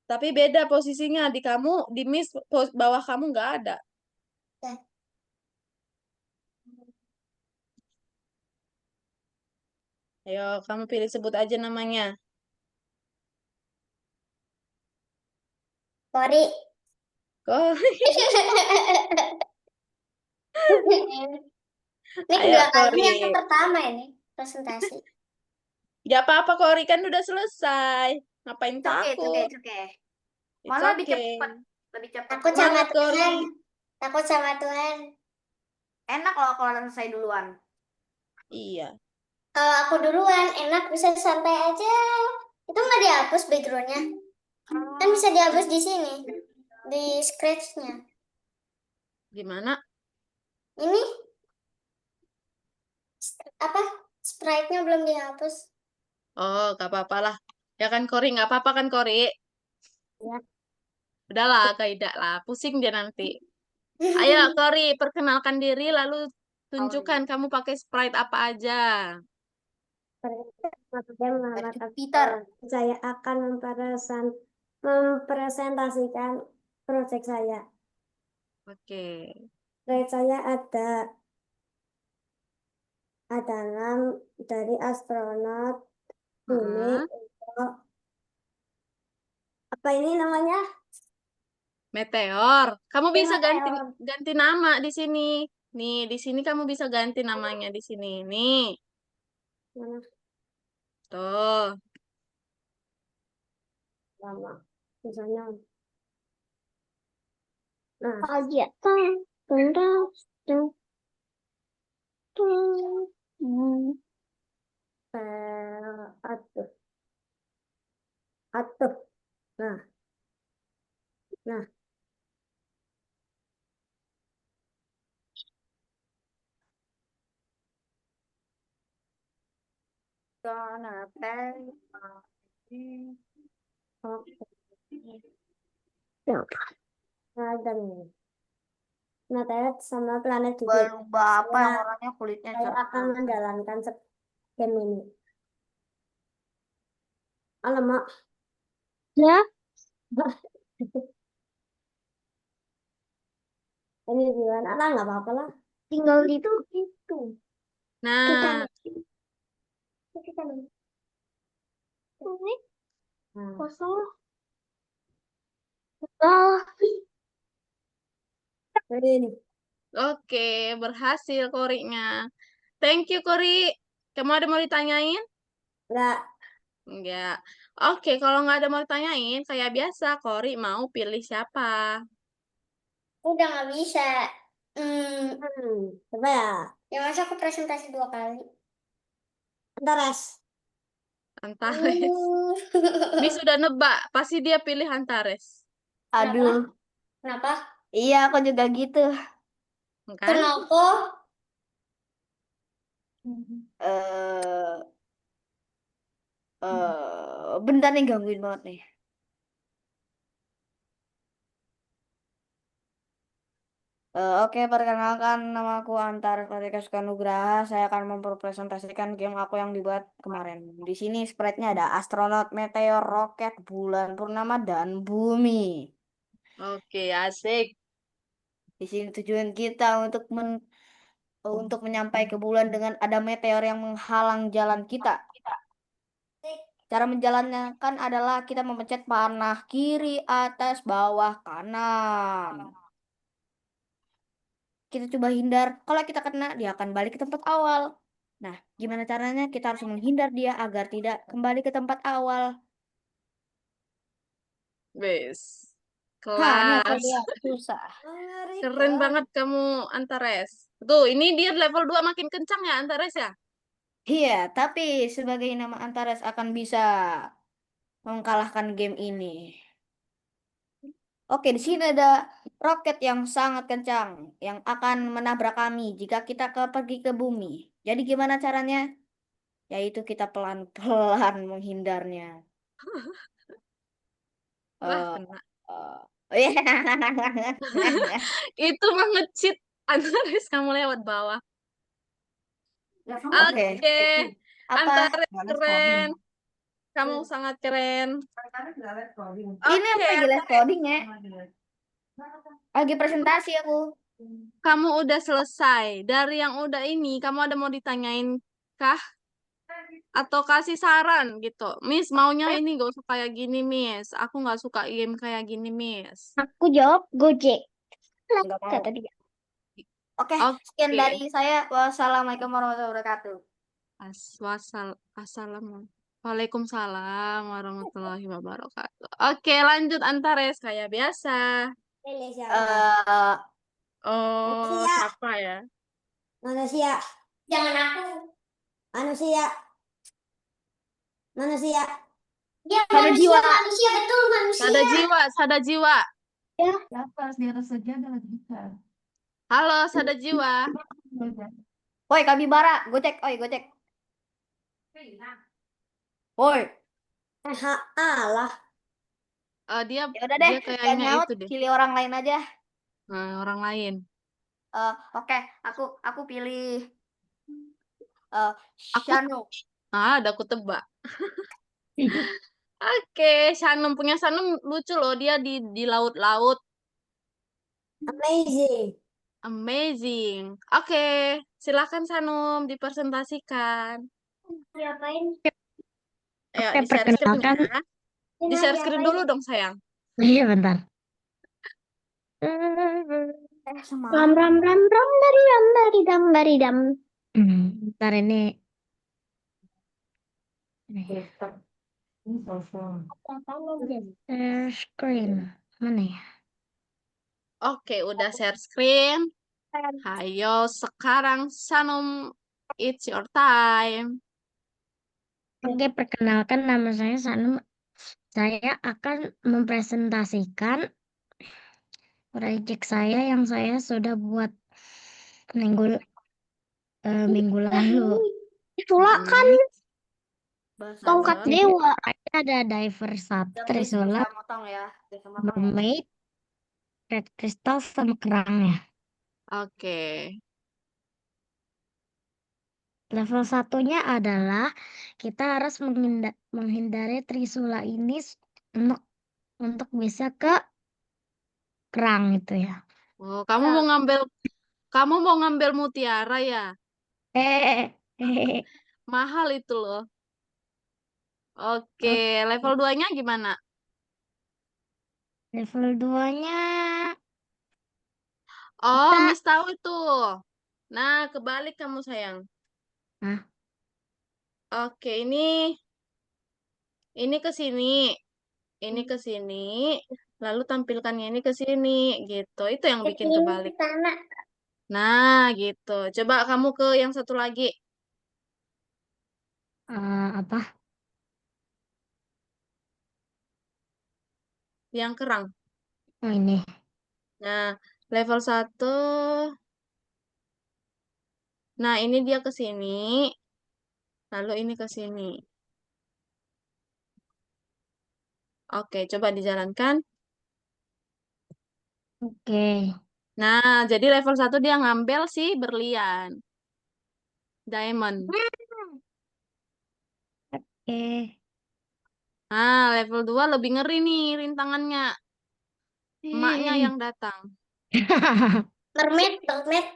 [SPEAKER 1] Tapi beda posisinya di kamu, di Miss bawah kamu nggak ada.
[SPEAKER 3] Ya.
[SPEAKER 1] Ayo, kamu pilih sebut aja namanya.
[SPEAKER 3] Kori.
[SPEAKER 1] Kok,
[SPEAKER 3] Ini
[SPEAKER 1] ayo
[SPEAKER 3] kedua kalinya
[SPEAKER 1] Kori.
[SPEAKER 3] yang pertama ini presentasi.
[SPEAKER 1] Gak apa-apa Kori, kan udah selesai. Ngapain
[SPEAKER 2] Oke,
[SPEAKER 1] takut?
[SPEAKER 2] oke.
[SPEAKER 1] It's
[SPEAKER 2] Malah lebih
[SPEAKER 1] okay.
[SPEAKER 2] cepat. Lebih cepat.
[SPEAKER 3] Takut sama
[SPEAKER 1] Semangat Kori.
[SPEAKER 3] Tuhan. Takut sama Tuhan.
[SPEAKER 2] Enak loh kalau udah selesai duluan.
[SPEAKER 1] Iya.
[SPEAKER 3] Kalau aku duluan, enak bisa santai aja. Itu nggak dihapus backgroundnya. Kan bisa dihapus di sini. Di scratch-nya.
[SPEAKER 1] Gimana?
[SPEAKER 3] Ini apa? Sprite-nya belum dihapus.
[SPEAKER 1] Oh, gak apa-apa lah. Ya kan Kori, gak apa-apa kan Kori?
[SPEAKER 3] Ya.
[SPEAKER 1] Udahlah, tidak lah. Pusing dia nanti. Ayo Kori, perkenalkan diri lalu tunjukkan kamu pakai Sprite apa aja.
[SPEAKER 2] Peter.
[SPEAKER 5] Saya akan mempresentasikan proyek saya.
[SPEAKER 1] Oke.
[SPEAKER 5] Proyek saya adalah dari astronot bumi
[SPEAKER 1] Heeh.
[SPEAKER 5] untuk apa ini namanya?
[SPEAKER 1] Meteor. Kamu bisa ganti
[SPEAKER 5] Meteor.
[SPEAKER 1] ganti nama di sini. Nih, di sini kamu bisa ganti namanya di sini. Nih,
[SPEAKER 5] Mana
[SPEAKER 1] tuh.
[SPEAKER 5] nama? Misalnya. Nah, aja. Atuh. Atuh. Nah. Nah.
[SPEAKER 2] Gonna pay.
[SPEAKER 5] Ada nih. Meteor sama planet Jupiter.
[SPEAKER 2] Berubah apa yang warnanya kulitnya
[SPEAKER 5] Saya
[SPEAKER 2] cerah.
[SPEAKER 5] akan menjalankan game ini. Alamak. Ya. Ini gimana? Nah, nggak apa-apa lah. Tinggal itu.
[SPEAKER 1] Nah,
[SPEAKER 5] Ini kosong. Ini.
[SPEAKER 1] oke, berhasil Korinya. Thank you Kori. Kamu ada mau ditanyain?
[SPEAKER 5] Enggak.
[SPEAKER 1] Enggak. Oke, kalau nggak ada mau ditanyain, kayak biasa, Kori mau pilih siapa?
[SPEAKER 3] Udah nggak bisa.
[SPEAKER 5] Coba ya.
[SPEAKER 3] Ya masa aku presentasi 2 kali.
[SPEAKER 5] Antares.
[SPEAKER 1] Antares. Miss sudah nebak, pasti dia pilih Antares.
[SPEAKER 2] Aduh.
[SPEAKER 3] Kenapa?
[SPEAKER 2] Iya, aku juga gitu.
[SPEAKER 1] Kan?
[SPEAKER 3] Kenapa?
[SPEAKER 2] Bentar nih gangguin banget nih. Oke, perkenalkan nama aku Antares Pratika Sukanugraha. Saya akan mempresentasikan game aku yang dibuat kemarin. Di sini sprite-nya ada astronot, meteor, roket, bulan purnama, dan bumi.
[SPEAKER 1] Oke, asik.
[SPEAKER 2] Di sini tujuan kita untuk menyampai ke bulan dengan ada meteor yang menghalang jalan kita. Cara menjalankan adalah kita memencet panah kiri, atas, bawah, kanan. Kita coba hindar. Kalau kita kena, dia akan balik ke tempat awal. Nah, gimana caranya? Kita harus menghindar dia agar tidak kembali ke tempat awal.
[SPEAKER 1] Wes.
[SPEAKER 2] Ini aku
[SPEAKER 1] Kelas.
[SPEAKER 2] lihat susah.
[SPEAKER 1] Keren banget kamu Antares. Tuh, ini dia level 2 makin kencang ya Antares ya?
[SPEAKER 2] Iya, tapi sebagai nama Antares akan bisa mengalahkan game ini. Oke, di sini ada roket yang sangat kencang yang akan menabrak kami jika kita pergi ke bumi. Jadi gimana caranya? Yaitu kita pelan-pelan menghindarnya.
[SPEAKER 1] Wah,
[SPEAKER 2] Eh,
[SPEAKER 1] kena.
[SPEAKER 2] iya.
[SPEAKER 1] Itu mah nge-cheat Antares kamu lewat bawah.
[SPEAKER 2] Oke.
[SPEAKER 1] Oke.
[SPEAKER 2] Apa?
[SPEAKER 1] Antares
[SPEAKER 6] Nggak les coding.
[SPEAKER 1] keren. Kamu sangat keren.
[SPEAKER 6] Antares nggak les coding.
[SPEAKER 2] Ini aku
[SPEAKER 1] Oke,
[SPEAKER 2] lagi les coding ya.
[SPEAKER 6] Nggak
[SPEAKER 2] Lagi presentasi aku.
[SPEAKER 1] kamu udah selesai. Dari yang udah ini, kamu ada mau ditanyain kah? Atau kasih saran gitu. Miss, maunya ini gak usah kayak gini, Miss. Aku nggak suka game kayak gini, Miss.
[SPEAKER 5] Aku jawab Gojek.
[SPEAKER 2] Nggak mau.
[SPEAKER 5] Kata dia.
[SPEAKER 2] Oke, sekian
[SPEAKER 1] Oke.
[SPEAKER 2] dari saya. Wassalamualaikum warahmatullahi wabarakatuh.
[SPEAKER 1] Assalamualaikum. Waalaikumsalam warahmatullahi wabarakatuh. Oke, lanjut Antares kayak biasa.
[SPEAKER 2] Eh,
[SPEAKER 1] Oh, siapa ya?
[SPEAKER 3] Manusia. Jangan aku. Manusia. Manusia. Ya,
[SPEAKER 2] Ada
[SPEAKER 3] manusia,
[SPEAKER 2] jiwa.
[SPEAKER 3] manusia, betul manusia.
[SPEAKER 1] Sada jiwa.
[SPEAKER 6] Siapa di atas sejadah lagi bisa.
[SPEAKER 1] Halo, sada jiwa.
[SPEAKER 2] Woi, Kabibara, gocek, oi, gocek. Woi,
[SPEAKER 3] Allah.
[SPEAKER 1] Dia
[SPEAKER 2] ya udah deh,
[SPEAKER 1] dia
[SPEAKER 2] jangan
[SPEAKER 1] kayaknya
[SPEAKER 2] nyaut,
[SPEAKER 1] itu deh.
[SPEAKER 2] pilih orang lain aja.
[SPEAKER 1] Orang lain.
[SPEAKER 2] Oke, aku pilih
[SPEAKER 1] Aku
[SPEAKER 2] Shanu.
[SPEAKER 1] ada aku tebak. Oke, Shanum punya Shanum lucu loh, dia di laut-laut.
[SPEAKER 3] Amazing.
[SPEAKER 1] Amazing. Oke, silakan Shanum dipresentasikan.
[SPEAKER 3] Diapain?
[SPEAKER 1] Ayo,
[SPEAKER 5] Oke,
[SPEAKER 1] di-share screen
[SPEAKER 5] perkenalkan.
[SPEAKER 1] ya. Di-share screen dulu dong, sayang.
[SPEAKER 5] Iya, bentar. Ram ram ram ram dari dam dari dam dari dam. Bentar ini.
[SPEAKER 6] Ini sosok.
[SPEAKER 5] Share screen. Mana ya?
[SPEAKER 1] Oke, udah share screen. Hayo, sekarang Shanum, it's your time.
[SPEAKER 5] Oke, perkenalkan nama saya Sanum. Saya akan mempresentasikan proyek saya yang saya sudah buat minggu lalu. Trisula kan tongkat
[SPEAKER 1] Lanjut.
[SPEAKER 5] dewa. Ada diver satu, Trisula,
[SPEAKER 2] Bisa motong ya. Bisa motong ya.
[SPEAKER 5] mermaid, red crystal sama kerangnya.
[SPEAKER 1] Oke.
[SPEAKER 5] Level satunya adalah kita harus menghindari Trisula ini untuk bisa ke kerang itu ya.
[SPEAKER 1] Oh, kamu mau ngambil mutiara ya? Mahal itu loh. Oke, level 2-nya gimana?
[SPEAKER 5] Level 2-nya
[SPEAKER 1] Oh,
[SPEAKER 5] kita
[SPEAKER 1] Miss tahu itu. Nah, kebalik kamu sayang.
[SPEAKER 5] Hah?
[SPEAKER 1] Oke, ini ke sini. Ini ke sini. Lalu tampilkannya ini ke sini gitu. Itu yang bikin kebalik. Nah, gitu. Coba kamu ke yang satu lagi.
[SPEAKER 5] apa?
[SPEAKER 1] Yang kerang.
[SPEAKER 5] Oh, ini.
[SPEAKER 1] Nah, level 1. Nah, ini dia ke sini. Lalu ini ke sini. Oke, coba dijalankan.
[SPEAKER 5] Oke.
[SPEAKER 1] Nah, jadi level 1 dia ngambil sih berlian. Diamond.
[SPEAKER 5] Oke.
[SPEAKER 1] Nah, level 2 lebih ngeri nih rintangannya. Emaknya yang datang.
[SPEAKER 3] Mermaid, mermaid.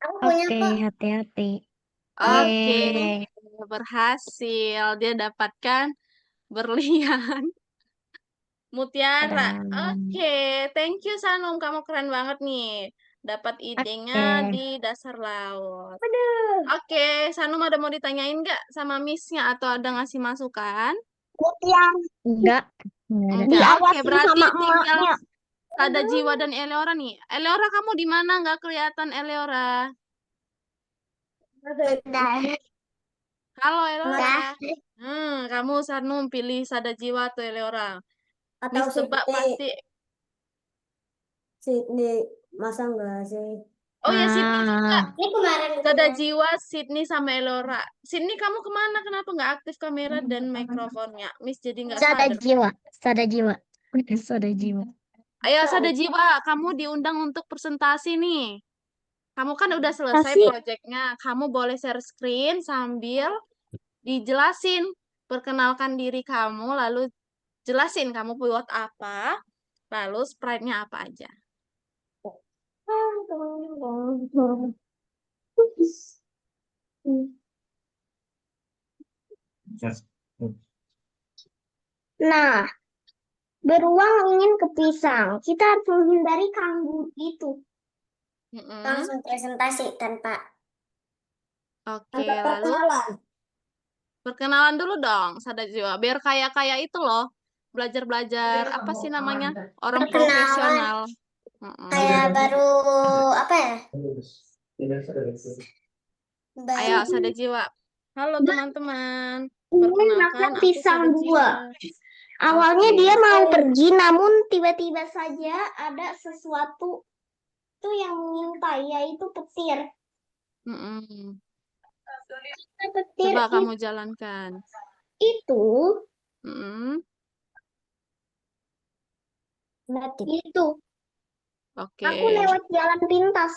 [SPEAKER 3] Aku punya
[SPEAKER 5] Oke,
[SPEAKER 3] kok.
[SPEAKER 5] hati-hati.
[SPEAKER 1] Oke,
[SPEAKER 5] Yeay.
[SPEAKER 1] berhasil. Dia dapatkan berlian mutiara.
[SPEAKER 5] Tada.
[SPEAKER 1] Oke, thank you Sanum. Kamu keren banget nih. Dapat idenya
[SPEAKER 5] Oke.
[SPEAKER 1] di dasar laut. Oke, Sanum ada mau ditanyain nggak sama Miss-nya atau ada ngasih masukan?
[SPEAKER 5] Enggak.
[SPEAKER 1] Enggak. Oke, berarti
[SPEAKER 5] sama
[SPEAKER 1] tinggal
[SPEAKER 5] emaknya.
[SPEAKER 1] ada Jiwa dan Eleora nih. Eleora, kamu di mana? Nggak kelihatan Eleora. Halo Eleora. Kamu Sanum pilih Sada Jiwa atau Eleora? Miss tebak pasti.
[SPEAKER 3] Sydney, masa enggak sih?
[SPEAKER 1] Oh ya, Sydney juga.
[SPEAKER 3] Ini kemarin
[SPEAKER 1] Sada Jiwa, Sydney sama Elora. Sydney, kamu kemana? Kenapa nggak aktif kamera dan mikrofonnya? Miss jadi nggak
[SPEAKER 5] Sada
[SPEAKER 1] sadar.
[SPEAKER 5] jiwa. Sada jiwa. Sada jiwa.
[SPEAKER 1] Ayo, Sada Jiwa, kamu diundang untuk presentasi nih. Kamu kan udah selesai
[SPEAKER 5] Kasih.
[SPEAKER 1] proyeknya. Kamu boleh share screen sambil dijelasin, perkenalkan diri kamu, lalu jelasin kamu buat apa, lalu sprite-nya apa aja.
[SPEAKER 5] Nah, beruang ingin ke pisang. Kita harus menghindari kanguru itu.
[SPEAKER 1] Mm-mm.
[SPEAKER 3] Langsung presentasi tanpa
[SPEAKER 1] Oke,
[SPEAKER 5] Tanpa
[SPEAKER 1] lalu
[SPEAKER 5] perkenalan.
[SPEAKER 1] perkenalan dulu dong, Sada Jiwa, biar kayak itu loh, belajar-belajar apa sih namanya, orang
[SPEAKER 3] perkenalan.
[SPEAKER 1] profesional. Mm-mm.
[SPEAKER 3] Kayak baru apa ya?
[SPEAKER 1] Ayo,
[SPEAKER 3] Baru
[SPEAKER 1] Sada Jiwa. Halo teman-teman,
[SPEAKER 5] Ingin
[SPEAKER 1] perkenalkan
[SPEAKER 5] makan
[SPEAKER 1] aku
[SPEAKER 5] pisang
[SPEAKER 1] Sada Jiwa.
[SPEAKER 5] 2. Awalnya
[SPEAKER 1] Oke.
[SPEAKER 5] dia mau pergi, namun tiba-tiba saja ada sesuatu tuh yang mengintai, yaitu petir.
[SPEAKER 1] Mm-mm.
[SPEAKER 5] Petir
[SPEAKER 1] Coba kamu jalankan.
[SPEAKER 5] itu
[SPEAKER 1] Mm-mm.
[SPEAKER 5] itu
[SPEAKER 1] Oke.
[SPEAKER 5] aku lewat jalan pintas.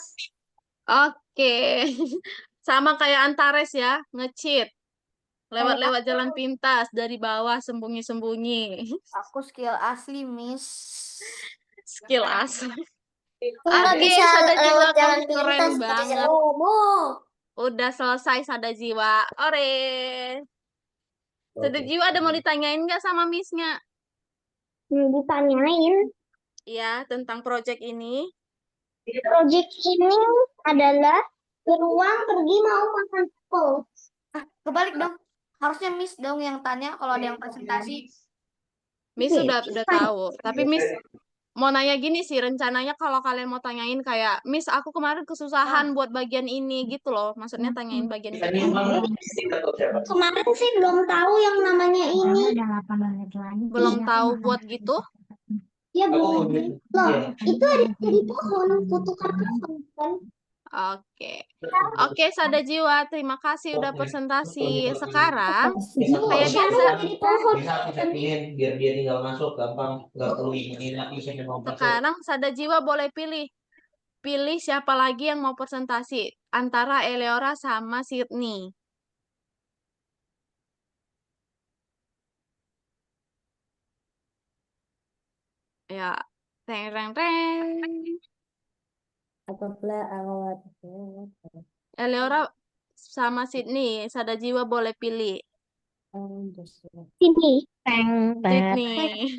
[SPEAKER 1] Oke. Sama kayak Antares ya, nge-cheat. Lewat-lewat jalan pintas dari bawah sembunyi-sembunyi.
[SPEAKER 2] Aku skill asli, Miss.
[SPEAKER 1] Skill asli.
[SPEAKER 3] aku nggak
[SPEAKER 1] Oke,
[SPEAKER 3] bisa
[SPEAKER 1] Sada Jiwa
[SPEAKER 3] lewat jalan
[SPEAKER 1] kamu keren
[SPEAKER 3] pintas pakai
[SPEAKER 1] banget.
[SPEAKER 3] jalan.
[SPEAKER 1] Udah selesai Sada Jiwa. Ore. Sada Jiwa ada mau ditanyain nggak sama Miss-nya?
[SPEAKER 5] Ditanyain,
[SPEAKER 1] Ya, tentang project ini.
[SPEAKER 5] project ini adalah beruang pergi mau makan apel.
[SPEAKER 2] Kebalik dong. Harusnya Miss dong yang tanya kalau ada yang presentasi.
[SPEAKER 1] Miss
[SPEAKER 5] Oke,
[SPEAKER 1] udah tahu. Tapi Miss mau nanya gini sih, rencananya kalau kalian mau tanyain kayak, Miss aku kemarin kesusahan buat bagian ini gitu loh. Maksudnya tanyain bagian-bagian ini.
[SPEAKER 5] Kemarin sih belum tahu yang namanya ini.
[SPEAKER 1] Belum tahu buat gitu.
[SPEAKER 5] Ya belum. Loh, itu ada jadi pohon, kutukan pohon kan?
[SPEAKER 1] Oke. Oke, Sada Jiwa, terima kasih udah presentasi. Sekarang kayak biasa,
[SPEAKER 5] Jadi pohon.
[SPEAKER 4] Bisa pilih biar dia tinggal masuk gampang, nggak perlu ini lagi saya mau masuk.
[SPEAKER 1] sekarang Sada Jiwa boleh pilih. Pilih siapa lagi yang mau presentasi antara Eleora sama Sydney. Ya, teng teng teng.
[SPEAKER 2] Apabila awal
[SPEAKER 1] Eleora sama Sydney, Sada Jiwa boleh pilih.
[SPEAKER 5] Sini. Teng,
[SPEAKER 1] Sydney.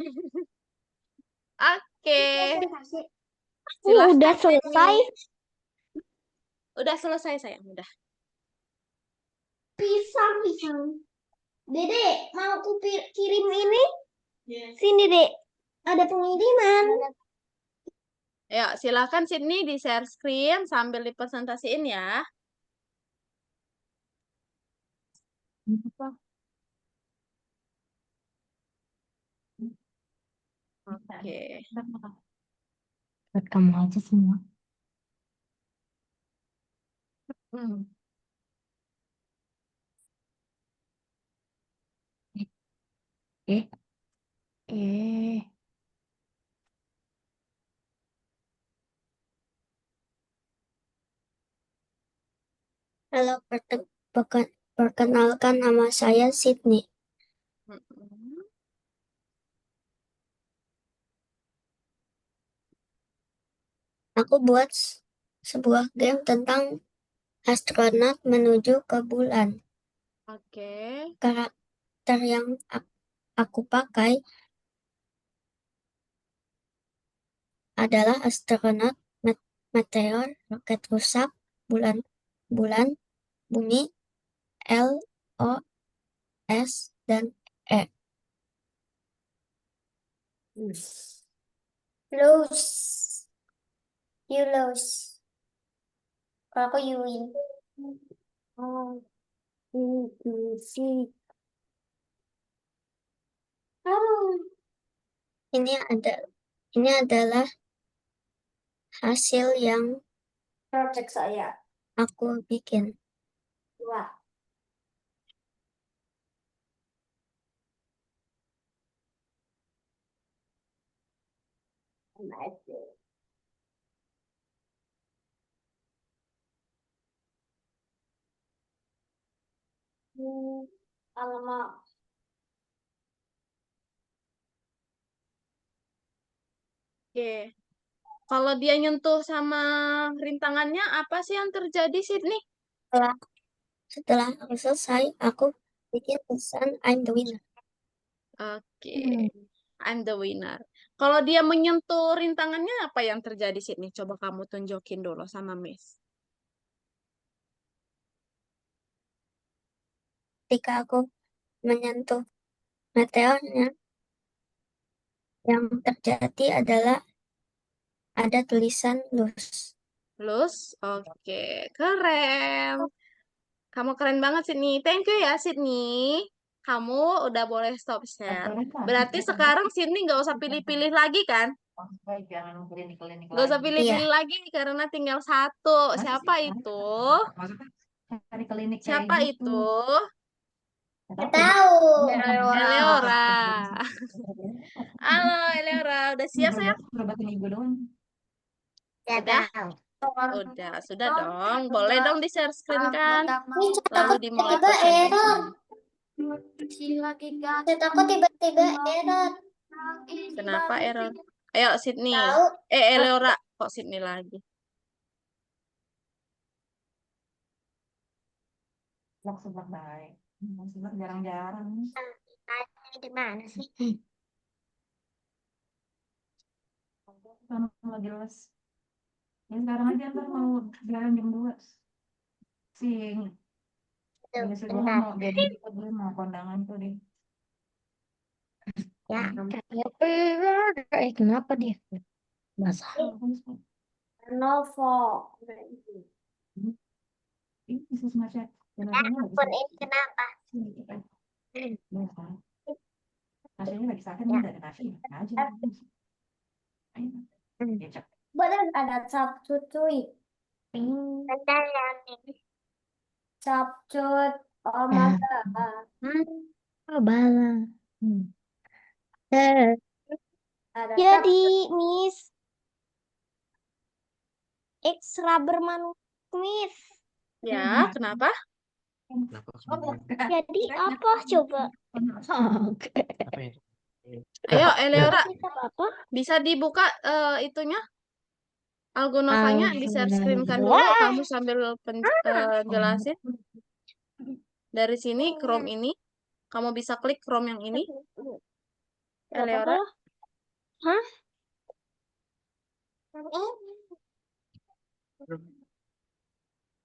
[SPEAKER 1] Oke,
[SPEAKER 5] Oh, udah
[SPEAKER 1] silahkan
[SPEAKER 5] selesai.
[SPEAKER 1] Sydney. Udah selesai sayang, udah.
[SPEAKER 5] Pisang. Dede, mau aku kirim ini? Sini, Dek. Ada pengiriman.
[SPEAKER 1] Ya, silahkan Sydney di share screen sambil dipresentasiin ya. Oke.
[SPEAKER 5] Buat kamu aja semua.
[SPEAKER 1] Hmm.
[SPEAKER 5] Eh. Eh. Halo, perkenalkan nama saya Sydney.
[SPEAKER 1] Mm-mm.
[SPEAKER 5] Aku buat sebuah game tentang astronot menuju ke bulan.
[SPEAKER 1] Oke.
[SPEAKER 5] Karakter yang aku pakai adalah astronot, meteor, roket rusak, bulan, bumi, L, O, S, dan E.
[SPEAKER 3] Lose. You lose. Kalau aku you win.
[SPEAKER 5] Oh, itu sih. Ini adalah hasil yang
[SPEAKER 3] Project saya.
[SPEAKER 5] aku bikin.
[SPEAKER 3] Wah. Alamak.
[SPEAKER 1] Oke. Kalau dia nyentuh sama rintangannya, apa sih yang terjadi, Sydney?
[SPEAKER 3] Setelah aku selesai, aku bikin pesan I'm the winner.
[SPEAKER 1] Oke. I'm the winner. Kalau dia menyentuh rintangannya, apa yang terjadi, Sydney? Coba kamu tunjukin dulu sama Miss.
[SPEAKER 3] Ketika aku menyentuh meteornya, yang terjadi adalah ada tulisan loose.
[SPEAKER 1] Lus? Oke. Keren. Kamu keren banget, Sydney. Thank you ya, Sydney. Kamu udah boleh stop share. Berarti sekarang Sydney nggak usah pilih-pilih lagi, kan?
[SPEAKER 6] Jangan klinik-klinik
[SPEAKER 1] Nggak usah
[SPEAKER 6] lagi.
[SPEAKER 1] pilih-pilih lagi karena tinggal satu. Siapa itu?
[SPEAKER 6] Maksudnya cari klinik kayak
[SPEAKER 1] Siapa
[SPEAKER 6] gitu.
[SPEAKER 1] itu?
[SPEAKER 3] Nggak tahu.
[SPEAKER 1] Eleora. Halo, Eleora. Udah siap, sayang?
[SPEAKER 6] Berobatin ibu doang.
[SPEAKER 1] Udah? Udah, sudah dong. Boleh dong di-share screen kan?
[SPEAKER 3] Ini chat aku
[SPEAKER 1] Lalu dimulai
[SPEAKER 3] tiba-tiba error.
[SPEAKER 1] presentasinya.
[SPEAKER 3] Chat aku tiba-tiba error.
[SPEAKER 1] Kenapa error? Ayo, Sydney.
[SPEAKER 3] Tahu.
[SPEAKER 1] Eleora. Kok Sydney lagi?
[SPEAKER 6] Seblak baik. Seblak jarang-jarang.
[SPEAKER 3] Di mana sih?
[SPEAKER 6] Kan lagi les. Ya sekarang aja ntar mau jalan jam 2. Sing. Jadi suruh
[SPEAKER 3] Bentar.
[SPEAKER 6] mau jadi ikut dulu mau kondangan tuh deh.
[SPEAKER 3] Ya,
[SPEAKER 5] Kenapa dia? Masa?
[SPEAKER 3] Lenovo.
[SPEAKER 6] Ini bisa semacam.
[SPEAKER 3] Handphone ini kenapa?
[SPEAKER 6] Biasa. Nasinya lagi sakit nih dari nasi aja. Ayo. Ya, Cak.
[SPEAKER 3] Benar ada substitute. Bentar ya, substitute. Oh my God.
[SPEAKER 5] Bala.
[SPEAKER 3] Ada
[SPEAKER 5] Jadi, Miss, X rubber Miss.
[SPEAKER 1] Ya, kenapa?
[SPEAKER 5] Jadi apa coba?
[SPEAKER 1] Ayo, Eleora.
[SPEAKER 5] Apa?
[SPEAKER 1] Bisa dibuka itunya? Algonovanya di-share screen kan dulu. Kamu sambil jelasin. Dari sini, Chrome ini. Kamu bisa klik Chrome yang ini. Eleora.
[SPEAKER 5] Hah?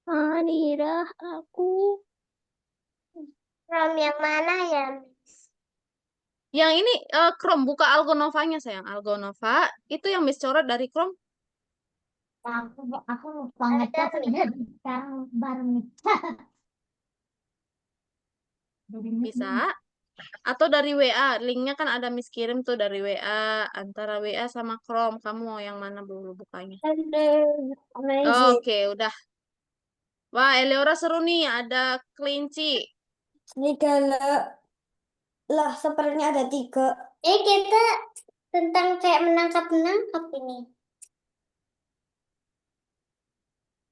[SPEAKER 5] Hadirah aku.
[SPEAKER 3] Chrome yang mana ya?
[SPEAKER 1] Yang ini Chrome, buka Algonovanya, sayang. Algonova, itu yang Miss coret dari Chrome.
[SPEAKER 5] Aku lupa ngecat sekarang bareng
[SPEAKER 1] Bisa. Atau dari WA. Linknya kan ada Miss kirim tuh dari WA. Antara WA sama Chrome. Kamu mau yang mana dulu bukanya? Oke, udah. Wah, Eleora seru nih. Ada kelinci.
[SPEAKER 3] Serigala. Lah, sepertinya ada 3. Kita tentang kayak menangkap-menangkap ini.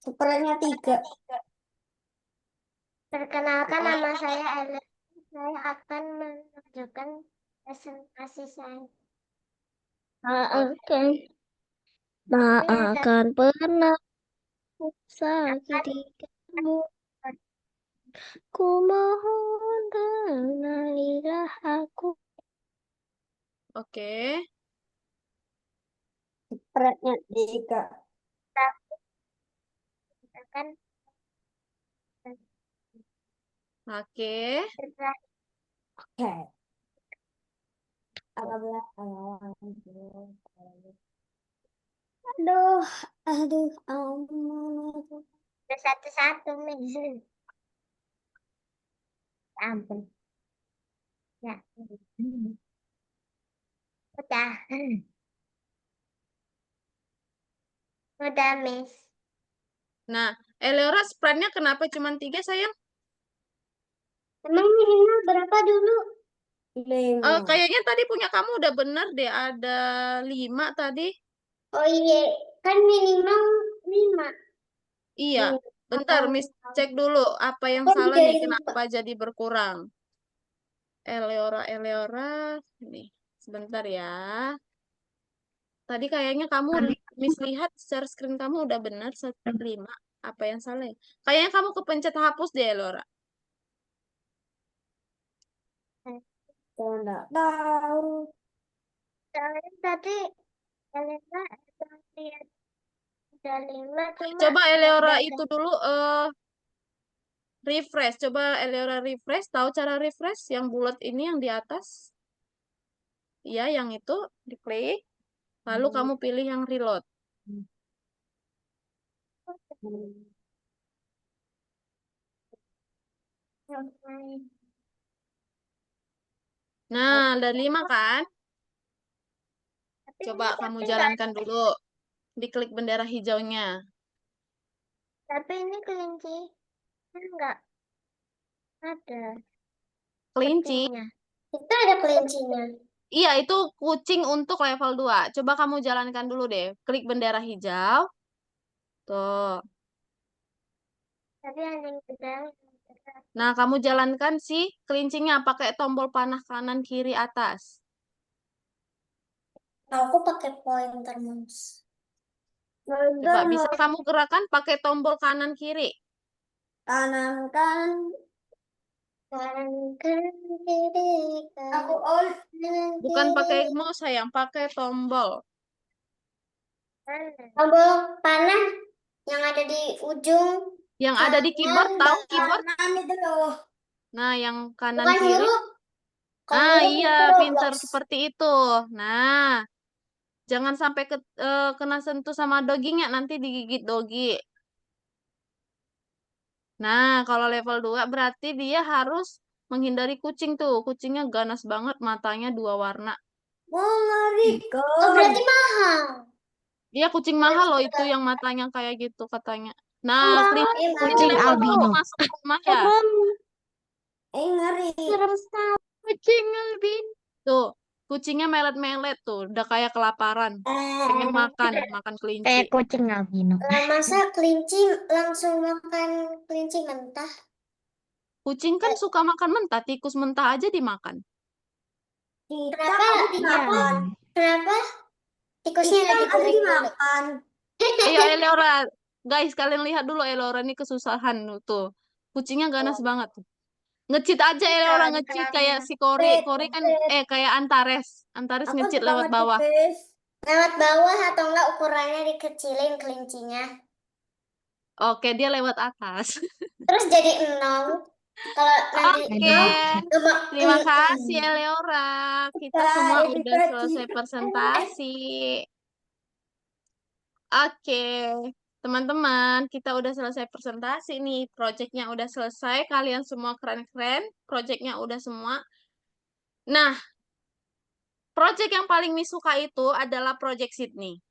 [SPEAKER 3] Sepertinya 3. Perkenalkan, nama saya Ellen. Saya akan menunjukkan presentasi saya.
[SPEAKER 5] Tak akan pernah sakiti kamu. Ku mohon kenalilah aku.
[SPEAKER 1] Oke.
[SPEAKER 3] Sepertinya 3. Kan
[SPEAKER 1] Oke.
[SPEAKER 3] oke. Aduh, udah satu-satu nih. Ampun. Ya. Udah. Udah, Miss.
[SPEAKER 1] Nah, Eleora spreadnya kenapa cuma 3, sayang?
[SPEAKER 3] Emang minimal berapa dulu? 5.
[SPEAKER 1] Kayaknya tadi punya kamu udah bener deh. Ada 5 tadi.
[SPEAKER 3] Oh iya, kan minimal 5.
[SPEAKER 1] Iya. Bentar, Miss cek dulu apa yang
[SPEAKER 3] Oh,
[SPEAKER 1] salah nih.
[SPEAKER 3] jadi
[SPEAKER 1] Kenapa jadi berkurang? Eleora. Nih, sebentar ya. Tadi kayaknya kamu Miss lihat share screen kamu udah benar 5. Apa yang salah ya? Kayaknya kamu kepencet hapus deh, Elora.
[SPEAKER 3] Saya nggak tahu. Soalnya tadi Elena lihat ada 5 cuma
[SPEAKER 1] Coba Eleora
[SPEAKER 3] ada
[SPEAKER 1] itu dulu refresh. Coba Eleora refresh. Tahu cara refresh yang bulat ini yang di atas? Iya, yang itu diklik. Lalu kamu pilih yang reload. Nah, ada 5 kan? Coba kamu jalankan dulu. Diklik bendera hijaunya.
[SPEAKER 3] Tapi ini kelinci enggak ada
[SPEAKER 1] Kelinci.
[SPEAKER 3] sepertinya. Itu ada kelincinya.
[SPEAKER 1] Iya, itu kucing untuk level 2. Coba kamu jalankan dulu deh. Klik bendera hijau. Tuh.
[SPEAKER 3] Tapi ada yang sedang.
[SPEAKER 1] Nah, kamu jalankan si kelincinya pakai tombol panah kanan kiri atas.
[SPEAKER 3] Aku pakai pointer mouse.
[SPEAKER 1] Coba bisa kamu gerakan pakai tombol kanan kiri.
[SPEAKER 3] Kanan kan kiri aku
[SPEAKER 1] Bukan pakai mouse sayang, pakai tombol.
[SPEAKER 3] tombol panah yang ada di ujung
[SPEAKER 1] Yang ada di keyboard, tahu keyboard?
[SPEAKER 3] kanan itu loh.
[SPEAKER 1] Nah, yang kanan
[SPEAKER 3] Bukan
[SPEAKER 1] kiri.
[SPEAKER 3] huruf. Kalau
[SPEAKER 1] Nah,
[SPEAKER 3] huruf
[SPEAKER 1] iya,
[SPEAKER 3] itu
[SPEAKER 1] pinter
[SPEAKER 3] Roblox.
[SPEAKER 1] seperti itu. Nah, jangan sampai kena sentuh sama doginya, nanti digigit dogi. Nah, kalau level 2 berarti dia harus menghindari kucing tuh. Kucingnya ganas banget, matanya 2 warna.
[SPEAKER 3] Mengerikan. Oh, berarti mahal.
[SPEAKER 1] Dia kucing mahal loh itu yang matanya kayak gitu katanya. Nah, kelinci
[SPEAKER 5] Kucing
[SPEAKER 1] level 2
[SPEAKER 5] albino.
[SPEAKER 1] masuk rumah ya.
[SPEAKER 3] Ngeri.
[SPEAKER 5] Serem sekali. Kucing albino.
[SPEAKER 1] Tuh, kucingnya melet-melet tuh, udah kayak kelaparan. Pengen makan kelinci.
[SPEAKER 5] Kayak kucing albino.
[SPEAKER 3] Masa kelinci langsung makan kelinci mentah?
[SPEAKER 1] Kucing kan suka makan mentah, tikus mentah aja dimakan.
[SPEAKER 3] Kenapa tikusnya lagi goreng dulu?
[SPEAKER 1] Ayo Eleora, guys kalian lihat dulu Eleora ini kesusahan tuh. Kucingnya ganas banget tuh. Ngecit aja Eleora, ngecit kayak si Kori. Kori kan kayak Antares. Antares ngecit lewat bawah.
[SPEAKER 3] Lewat bawah atau enggak ukurannya dikecilin kelincinya.
[SPEAKER 1] Oke, dia lewat atas.
[SPEAKER 3] Terus jadi 0. Kalau nanti
[SPEAKER 1] Oke.
[SPEAKER 3] 0,
[SPEAKER 1] Terima kasih Eleora. Kita semua udah selesai presentasi. Oke, teman-teman, kita udah selesai presentasi nih. Projectnya udah selesai. Kalian semua keren-keren. Projectnya udah semua. Nah, project yang paling suka itu adalah project Sydney.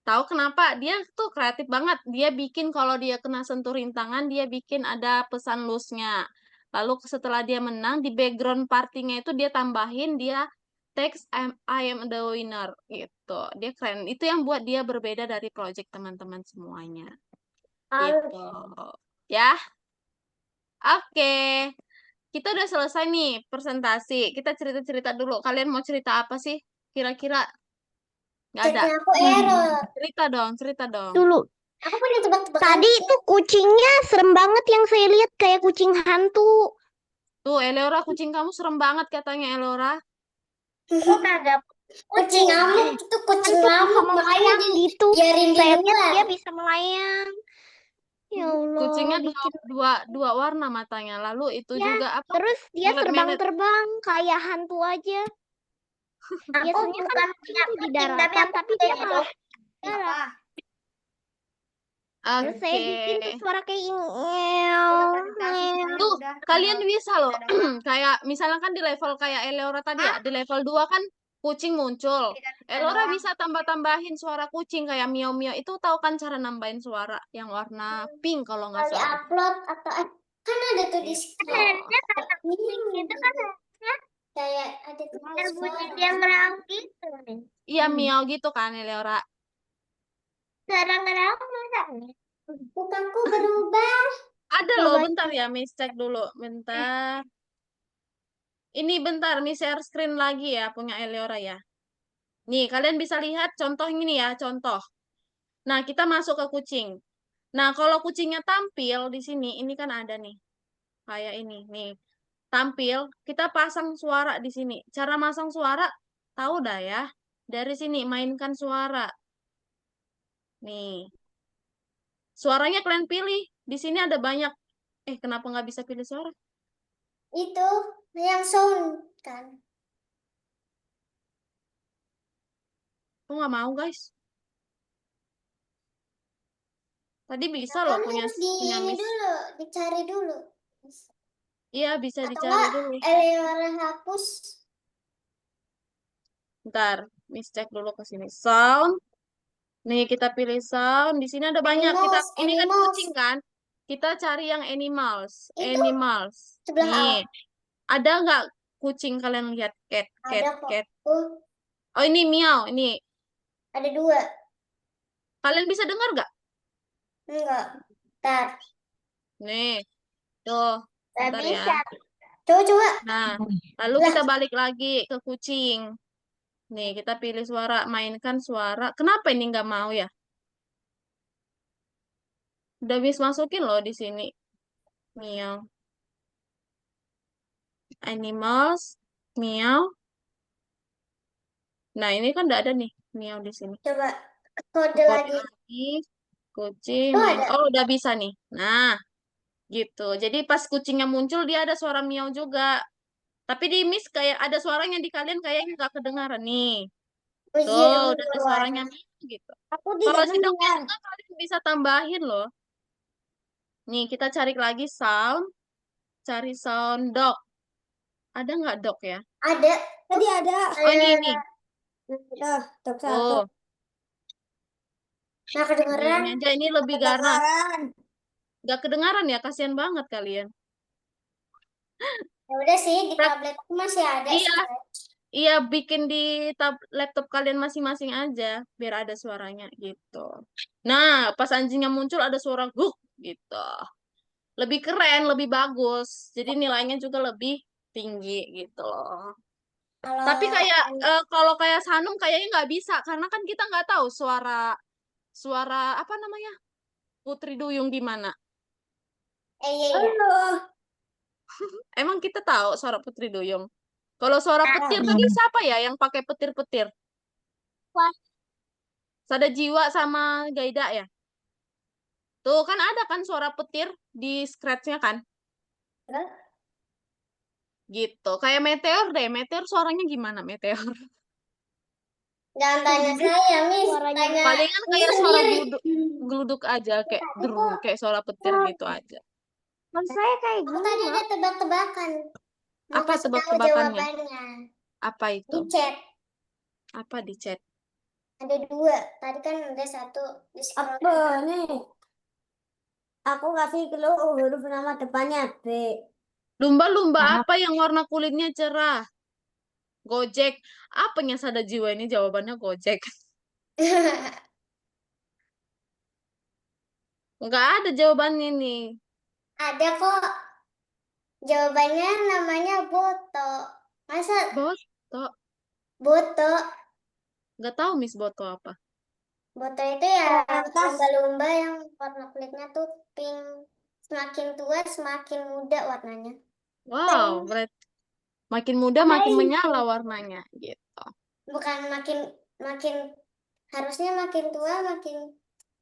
[SPEAKER 1] Tahu kenapa? Dia tuh kreatif banget. Dia bikin kalau dia kena sentuh rintangan, dia bikin ada pesan loose-nya. Lalu setelah dia menang, di background partinya itu dia tambahin, dia text I am the winner gitu. Dia keren. Itu yang buat dia berbeda dari project teman-teman semuanya. Gitu. Ya. Oke. Kita udah selesai nih presentasi. Kita cerita-cerita dulu. Kalian mau cerita apa sih? Kira-kira nggak ada.
[SPEAKER 3] Chatnya aku error.
[SPEAKER 1] Cerita dong.
[SPEAKER 5] Dulu.
[SPEAKER 3] Aku punya tebak-tebakan.
[SPEAKER 5] Tadi itu kucingnya serem banget yang saya lihat kayak kucing hantu.
[SPEAKER 1] Tuh, Eleora, kucing kamu serem banget katanya, Eleora.
[SPEAKER 5] Ada
[SPEAKER 3] Kucing ngamuk itu kucing
[SPEAKER 5] hantu
[SPEAKER 3] ngamuk
[SPEAKER 5] sama
[SPEAKER 3] makanya
[SPEAKER 5] melayang gitu.
[SPEAKER 3] biarin di
[SPEAKER 5] Saya lihat
[SPEAKER 3] luar.
[SPEAKER 5] dia bisa melayang. Ya Allah.
[SPEAKER 1] Kucingnya
[SPEAKER 5] bikin
[SPEAKER 1] dua warna matanya. Lalu itu
[SPEAKER 5] Ya,
[SPEAKER 1] juga apa?
[SPEAKER 5] terus dia
[SPEAKER 1] Melet-melet.
[SPEAKER 5] terbang-terbang kayak hantu aja. Biasanya kan
[SPEAKER 3] bukan
[SPEAKER 5] kucing
[SPEAKER 3] punya
[SPEAKER 5] tuh di
[SPEAKER 3] kucing,
[SPEAKER 5] daratan, tapi dia malah darat. Terus saya bikin tuh
[SPEAKER 1] Oke.
[SPEAKER 5] suara kayak ini.
[SPEAKER 1] Tuh, kalian bisa loh. Kayak misalnya kan di level kayak Eleora tadi ya. Di level 2 kan kucing muncul. Eleora bisa tambah-tambahin suara kucing kayak miau-miau. Itu tahu kan cara nambahin suara yang warna pink kalau nggak
[SPEAKER 3] Kalau
[SPEAKER 1] salah.
[SPEAKER 3] upload atau kan ada tuh di scroll. Itu kan kayak ada tuh bunyi dia meraung gitu nih.
[SPEAKER 1] Iya, miau gitu kan Eleora.
[SPEAKER 3] Cara ngeraung masa bukanku berubah.
[SPEAKER 1] Ada loh,
[SPEAKER 5] Coba
[SPEAKER 1] bentar ya, Miss cek dulu. Bentar. Ini bentar, Miss share screen lagi ya, punya Eleora ya. Nih, kalian bisa lihat contoh ini ya, contoh. Nah, kita masuk ke kucing. Nah, kalau kucingnya tampil di sini, ini kan ada nih. Kayak ini, nih. Tampil, kita pasang suara di sini. Cara masang suara, tahu dah ya. Dari sini, mainkan suara. Nih. Suaranya kalian pilih. Di sini ada banyak. Kenapa nggak bisa pilih suara?
[SPEAKER 3] Itu yang sound kan.
[SPEAKER 1] Aku nggak mau, guys. Tadi bisa
[SPEAKER 3] Kan
[SPEAKER 1] loh punya
[SPEAKER 3] harus di
[SPEAKER 1] punya
[SPEAKER 3] ini
[SPEAKER 1] Miss.
[SPEAKER 3] dulu, dicari dulu.
[SPEAKER 1] Iya, bisa
[SPEAKER 3] Atau
[SPEAKER 1] dicari
[SPEAKER 3] enggak
[SPEAKER 1] dulu.
[SPEAKER 3] Eleora hapus.
[SPEAKER 1] Ntar, Miss cek dulu ke sini. Sound. Nih, kita pilih sound. Di sini ada banyak. Ini kan
[SPEAKER 3] Animals.
[SPEAKER 1] kucing kan? Kita cari yang animals.
[SPEAKER 3] Itu
[SPEAKER 1] Animals.
[SPEAKER 3] sebelah
[SPEAKER 1] Nih,
[SPEAKER 3] awal.
[SPEAKER 1] ada nggak kucing kalian lihat? Cat, cat,
[SPEAKER 3] Ada kok.
[SPEAKER 1] cat.
[SPEAKER 3] Oh,
[SPEAKER 1] Oh, ini miau. Ini.
[SPEAKER 3] ada 2.
[SPEAKER 1] Kalian bisa dengar nggak?
[SPEAKER 3] Enggak. Ntar.
[SPEAKER 1] Nih, tuh.
[SPEAKER 3] Nggak
[SPEAKER 1] Bentar ya.
[SPEAKER 3] bisa. Coba.
[SPEAKER 1] Nah, lalu
[SPEAKER 3] Lah.
[SPEAKER 1] kita balik lagi ke kucing. Nih, kita pilih suara. Mainkan suara. Kenapa ini nggak mau ya? Udah bisa masukin loh di sini. Miau. Animals. Miau. Nah, ini kan udah ada nih. Miau di sini.
[SPEAKER 3] Coba kode
[SPEAKER 1] Kode
[SPEAKER 3] lagi.
[SPEAKER 1] lagi. Kucing.
[SPEAKER 3] Tuh
[SPEAKER 1] Main.
[SPEAKER 3] ada.
[SPEAKER 1] Oh, udah bisa nih. Nah, gitu. Jadi pas kucingnya muncul, dia ada suara miau juga. Tapi di Miss kayak ada suaranya di kalian kayaknya nggak kedengaran nih.
[SPEAKER 3] Oh iya,
[SPEAKER 1] Tuh,
[SPEAKER 3] dong
[SPEAKER 1] udah ada
[SPEAKER 3] keluar.
[SPEAKER 1] suaranya miau gitu.
[SPEAKER 5] aku
[SPEAKER 1] Kalau
[SPEAKER 5] tidak
[SPEAKER 1] sidangnya
[SPEAKER 5] dengar.
[SPEAKER 1] juga kalian bisa tambahin loh. Nih, kita cari lagi sound. Cari sound dog. Ada nggak dog ya?
[SPEAKER 3] Ada.
[SPEAKER 5] Tadi ada.
[SPEAKER 1] Oh, ini.
[SPEAKER 5] Top
[SPEAKER 1] Tuh,
[SPEAKER 3] Nah,
[SPEAKER 1] nih,
[SPEAKER 3] kedengeran.
[SPEAKER 1] ini aja. Ini lebih ganas.
[SPEAKER 5] Kedengaran.
[SPEAKER 1] Nggak kedengaran ya? Kasihan banget kalian.
[SPEAKER 3] Ya udah sih, di
[SPEAKER 1] Tap-
[SPEAKER 3] tablet masih ada
[SPEAKER 1] Iya,
[SPEAKER 3] Scratch.
[SPEAKER 1] iya bikin di laptop kalian masing-masing aja. Biar ada suaranya gitu. Nah, pas anjingnya muncul ada suara guk gitu. Lebih keren, lebih bagus. Jadi nilainya juga lebih tinggi gitu loh.
[SPEAKER 3] Kalau
[SPEAKER 1] Tapi kayak kalau kayak Sanum kayaknya nggak bisa karena kan kita nggak tahu suara suara apa namanya Putri Duyung gimana.
[SPEAKER 3] iya iya.
[SPEAKER 1] Emang kita tahu suara Putri Duyung. Kalau suara petir tadi siapa ya yang pakai petir-petir?
[SPEAKER 5] Wah.
[SPEAKER 1] Sada Jiwa sama Gaida ya. Tuh kan ada kan suara petir di scratch-nya kan? Gitu. Kayak Meteor deh. Meteor suaranya gimana Meteor?
[SPEAKER 3] Jangan tanya saya, Miss.
[SPEAKER 5] Suaranya
[SPEAKER 3] Tanya
[SPEAKER 1] Palingan
[SPEAKER 3] Miss
[SPEAKER 1] kayak suara
[SPEAKER 3] sendiri.
[SPEAKER 1] geluduk aja kayak kayak suara petir gitu aja.
[SPEAKER 5] Maksud saya kayak
[SPEAKER 3] Aku
[SPEAKER 5] gini,
[SPEAKER 3] tadi
[SPEAKER 5] Mak.
[SPEAKER 3] ada tebak-tebakan. Mau
[SPEAKER 1] Apa
[SPEAKER 3] kasih tahu
[SPEAKER 1] tebak-tebakannya?
[SPEAKER 3] jawabannya.
[SPEAKER 1] Apa
[SPEAKER 3] Di
[SPEAKER 1] itu?
[SPEAKER 3] chat.
[SPEAKER 1] Apa di chat?
[SPEAKER 3] Ada 2. Tadi kan ada 1 di scroll.
[SPEAKER 5] Apa nih? Aku kasih lo huruf nama depannya B.
[SPEAKER 1] Lumba-lumba apa yang warna kulitnya cerah? Gojek. Apanya Sada Jiwa ini jawabannya Gojek. Nggak ada jawabannya nih.
[SPEAKER 3] Ada kok. Jawabannya namanya Boto. Masa
[SPEAKER 1] Boto.
[SPEAKER 3] Boto?
[SPEAKER 1] Nggak tahu Miss Boto apa.
[SPEAKER 3] Boto itu ya
[SPEAKER 5] Lantas.
[SPEAKER 3] lumba-lumba yang warna kulitnya tuh pink. Semakin tua semakin muda warnanya.
[SPEAKER 1] Wow, berarti makin muda makin menyala warnanya gitu.
[SPEAKER 3] Bukan makin harusnya makin tua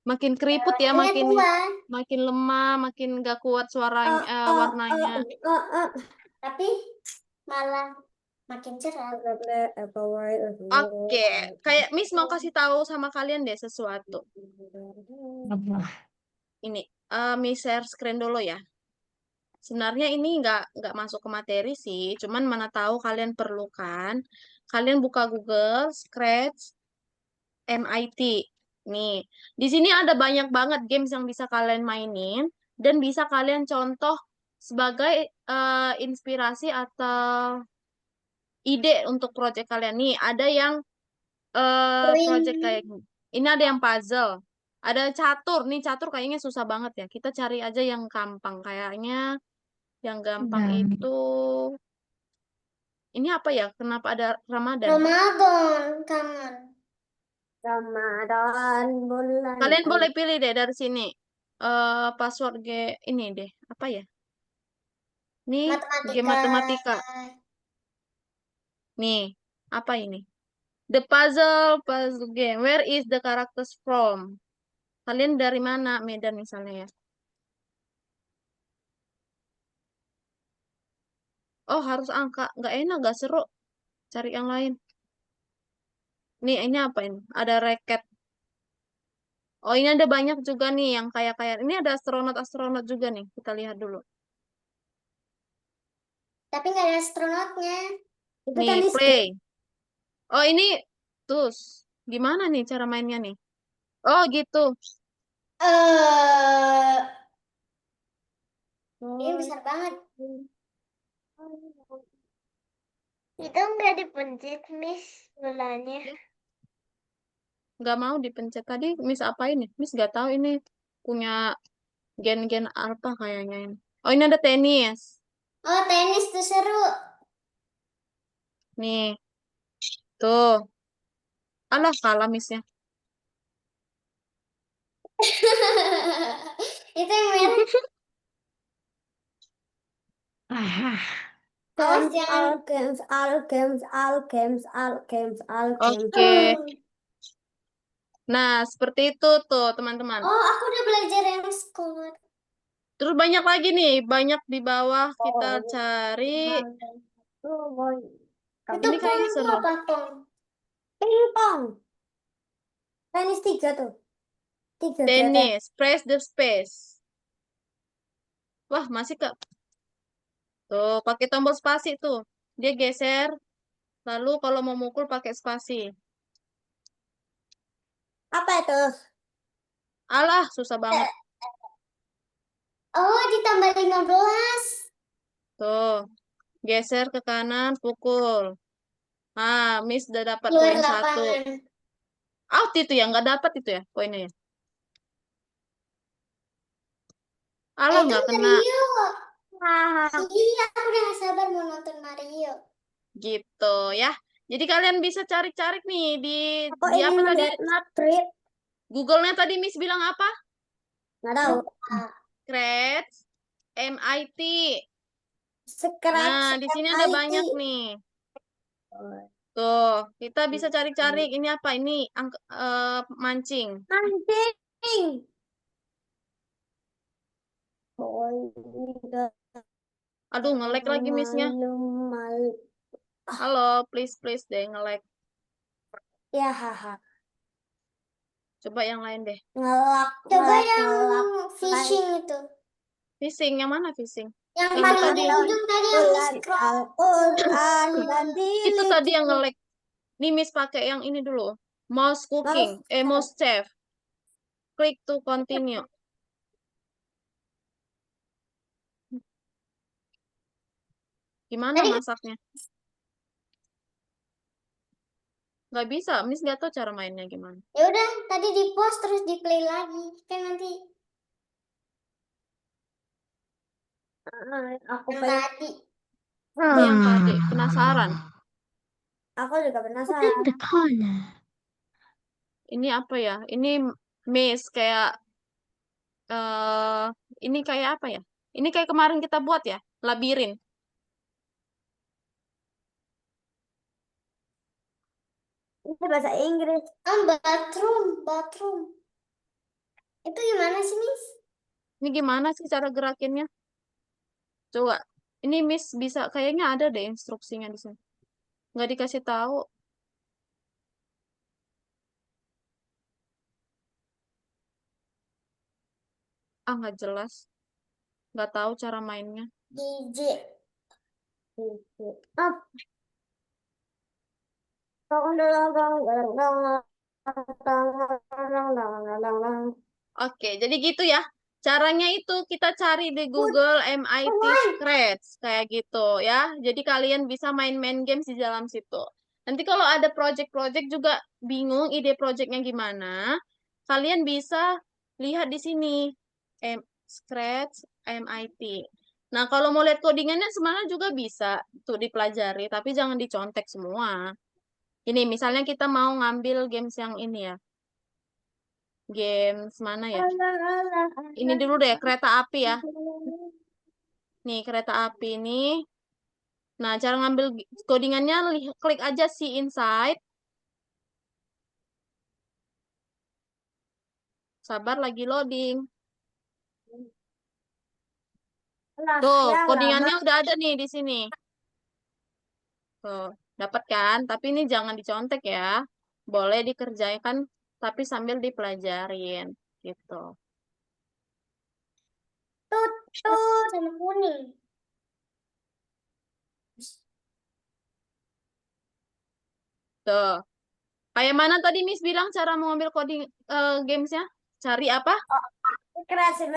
[SPEAKER 1] Makin keriput ya,
[SPEAKER 3] warnanya tua.
[SPEAKER 1] makin lemah, makin nggak kuat suaranya, warnanya.
[SPEAKER 3] Tapi malah makin cerah.
[SPEAKER 1] Oke, kayak Miss mau kasih tahu sama kalian deh sesuatu. Ini, Miss share screen dulu ya. Sebenarnya ini nggak masuk ke materi sih, cuman mana tahu kalian perlukan. Kalian buka Google, Scratch, MIT. Nih, di sini ada banyak banget games yang bisa kalian mainin dan bisa kalian contoh sebagai inspirasi atau ide untuk project kalian. Nih, ada yang project kayak ini ada yang puzzle, Ada catur. Nih catur kayaknya susah banget ya. Kita cari aja yang gampang. Kayaknya yang gampang itu. Ini apa ya? Kenapa ada Ramadan?
[SPEAKER 3] Ramadan, kangen.
[SPEAKER 5] Ramadan bulan.
[SPEAKER 1] Kalian boleh pilih deh dari sini. Password ini deh. Apa ya? Nih, game matematika. Nih, apa ini? The puzzle game. Where is the characters from? Kalian dari mana? Medan misalnya ya. Oh, harus angka. Nggak enak, nggak seru. Cari yang lain. Nih, ini apa ini? Ada racket. Oh, ini ada banyak juga nih yang kayak-kayak. Ini ada astronot-astronot juga nih. Kita lihat dulu.
[SPEAKER 3] Tapi nggak ada astronotnya. Itu
[SPEAKER 1] Nih,
[SPEAKER 3] tenis.
[SPEAKER 1] play. Oh, ini terus. Gimana nih cara mainnya nih? Oh, gitu.
[SPEAKER 3] Ini besar banget.
[SPEAKER 5] Itu nggak dipencet, Miss, bolanya.
[SPEAKER 1] Nggak mau dipencet. Tadi Miss apa ini? Miss nggak tahu ini punya gen-gen apa kayaknya ini. Oh, ini ada tenis.
[SPEAKER 3] Oh, tenis tuh seru.
[SPEAKER 1] Nih. Tuh. Alah, kalah Miss-nya.
[SPEAKER 3] Itu yang merah. Awas jangan.
[SPEAKER 1] Oke. Nah, seperti itu tuh, teman-teman.
[SPEAKER 3] Oh, aku udah belajar yang skor.
[SPEAKER 1] Terus banyak lagi nih. Banyak di bawah kita cari.
[SPEAKER 3] Itu
[SPEAKER 1] Ini kayaknya
[SPEAKER 3] pong
[SPEAKER 1] seru.
[SPEAKER 3] apa pong?
[SPEAKER 5] Ping-pong. Tenis 3 tuh. 3
[SPEAKER 1] Tenis. Press the space. Wah, masih Kak. Tuh, pakai tombol spasi tuh. Dia geser. Lalu kalau mau mukul pakai spasi.
[SPEAKER 5] Apa itu?
[SPEAKER 1] Alah, susah banget.
[SPEAKER 3] Oh, ditambah 15.
[SPEAKER 1] Tuh, geser ke kanan, pukul. Ah, Miss udah dapat
[SPEAKER 3] Luar
[SPEAKER 1] poin 1.
[SPEAKER 3] lapangan.
[SPEAKER 1] Out itu ya, nggak dapat itu ya poinnya ya. Alah,
[SPEAKER 3] Itu
[SPEAKER 1] nggak kena.
[SPEAKER 3] Mario. Iya, aku udah gak sabar mau nonton Mario.
[SPEAKER 1] Gitu ya. Jadi kalian bisa cari-cari nih
[SPEAKER 5] Aku
[SPEAKER 1] di
[SPEAKER 5] ingin
[SPEAKER 1] apa tadi?
[SPEAKER 5] melihat Madrid.
[SPEAKER 1] Google-nya tadi Miss bilang apa?
[SPEAKER 5] Nggak tahu.
[SPEAKER 1] Scratch MIT.
[SPEAKER 5] Scratch
[SPEAKER 1] Nah, di sini ada
[SPEAKER 5] MIT.
[SPEAKER 1] banyak nih. Tuh, kita bisa cari-cari ini apa? Ini mancing.
[SPEAKER 5] Mancing.
[SPEAKER 1] Aduh, nge-lag lagi Miss-nya.
[SPEAKER 5] Malu.
[SPEAKER 1] Halo, please deh nge-lag.
[SPEAKER 5] Ya, haha.
[SPEAKER 1] Coba yang lain deh.
[SPEAKER 5] Ngelak.
[SPEAKER 3] Coba
[SPEAKER 5] ngelak,
[SPEAKER 3] yang
[SPEAKER 5] ngelak.
[SPEAKER 3] fishing itu.
[SPEAKER 1] Fishing, yang mana fishing?
[SPEAKER 3] Yang
[SPEAKER 1] Yang
[SPEAKER 3] paling
[SPEAKER 1] tadi.
[SPEAKER 3] di ujung tadi yang di scroll.
[SPEAKER 5] Al-Quran dan
[SPEAKER 1] Itu tadi yang nge-lag. Nih Miss pakai yang ini dulu. Mouse cooking, mouse chef. Klik to continue. Gimana
[SPEAKER 3] Tadi-
[SPEAKER 1] masaknya? Nggak bisa, Miss nggak tahu cara mainnya gimana.
[SPEAKER 3] Ya udah, tadi di pause terus di play lagi. Kan nanti
[SPEAKER 5] Aku
[SPEAKER 3] yang
[SPEAKER 5] pengen.
[SPEAKER 3] tadi.
[SPEAKER 1] Itu yang tadi, penasaran.
[SPEAKER 5] Aku juga penasaran.
[SPEAKER 1] Ini apa ya? Ini maze kayak ini kayak apa ya? Ini kayak kemarin kita buat ya, labirin.
[SPEAKER 5] Ini bahasa Inggris.
[SPEAKER 3] Bathroom. Itu gimana sih, Miss?
[SPEAKER 1] Ini gimana sih cara gerakinnya? Coba. Ini Miss bisa kayaknya ada deh instruksinya di sini. Nggak dikasih tahu. Ah, nggak jelas. Nggak tahu cara mainnya.
[SPEAKER 3] DJ.
[SPEAKER 5] Up.
[SPEAKER 1] Oke, jadi gitu ya. Caranya itu kita cari di Google MIT Scratch kayak gitu ya. Jadi kalian bisa main-main games di dalam situ. Nanti kalau ada project-project juga bingung ide projectnya gimana, kalian bisa lihat di sini. Scratch MIT. Nah, kalau mau lihat codingannya sebenarnya juga bisa tuh dipelajari, tapi jangan dicontek semua. Ini misalnya kita mau ngambil games yang ini ya. Games mana ya? Ini dulu deh, kereta api ya. Nih, kereta api ini. Nah, cara ngambil codingannya klik aja see inside. Sabar lagi loading. Tuh, codingannya udah ada nih di sini. Tuh, dapat kan? Tapi ini jangan dicontek ya. Boleh dikerjakan tapi sambil dipelajarin gitu.
[SPEAKER 3] Tut sama kuning.
[SPEAKER 1] Tuh. Kayak mana tadi Miss bilang cara mengambil coding gamesnya? Cari apa?
[SPEAKER 3] Scratch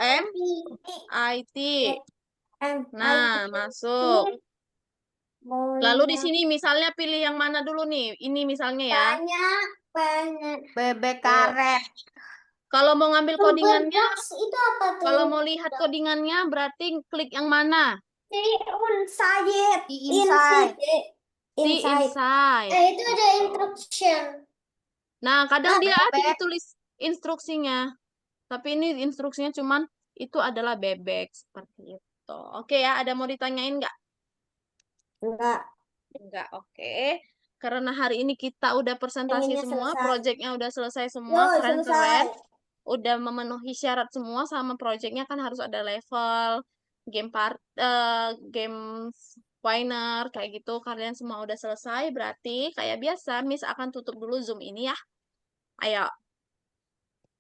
[SPEAKER 1] MIT. Nah, masuk. Lalu di sini misalnya pilih yang mana dulu nih? Ini misalnya ya.
[SPEAKER 3] banyak.
[SPEAKER 2] Bebek karet.
[SPEAKER 1] Kalau mau ngambil codingannya,
[SPEAKER 3] Box itu apa tuh?
[SPEAKER 1] kalau mau lihat codingannya berarti klik yang mana?
[SPEAKER 3] Inside.
[SPEAKER 2] Inside.
[SPEAKER 1] See inside.
[SPEAKER 3] Itu ada instruction.
[SPEAKER 1] Nah, kadang dia ada
[SPEAKER 2] bebek.
[SPEAKER 1] ditulis instruksinya. Tapi ini instruksinya cuman itu adalah bebek seperti itu. Oke ya, ada mau ditanyain nggak? Enggak, oke. Karena hari ini kita udah presentasi
[SPEAKER 3] Pengennya
[SPEAKER 1] semua,
[SPEAKER 3] selesai.
[SPEAKER 1] proyeknya udah selesai semua, keren-keren.
[SPEAKER 3] selesai.
[SPEAKER 1] Udah memenuhi syarat semua sama proyeknya kan harus ada level, game winner kayak gitu. Kalian semua udah selesai, berarti kayak biasa Miss akan tutup dulu Zoom ini ya. Ayo.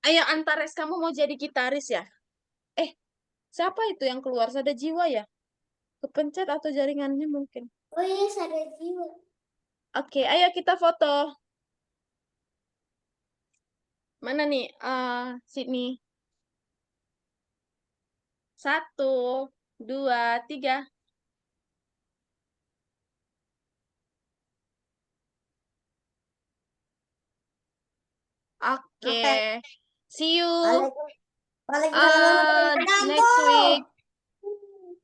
[SPEAKER 1] Ayo Antares, kamu mau jadi gitaris ya? Siapa itu yang keluar? Ada jiwa ya? Kepencet atau jaringannya mungkin?
[SPEAKER 3] Oh iya, ada jiwa.
[SPEAKER 1] Oke, ayo kita foto. Mana nih? Sydney. 1, 2, 3. Oke. See you next week.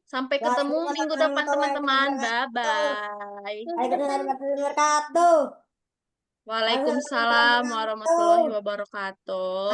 [SPEAKER 1] Sampai ketemu minggu depan teman-teman. Bye-bye. Waalaikumsalam warahmatullahi wabarakatuh.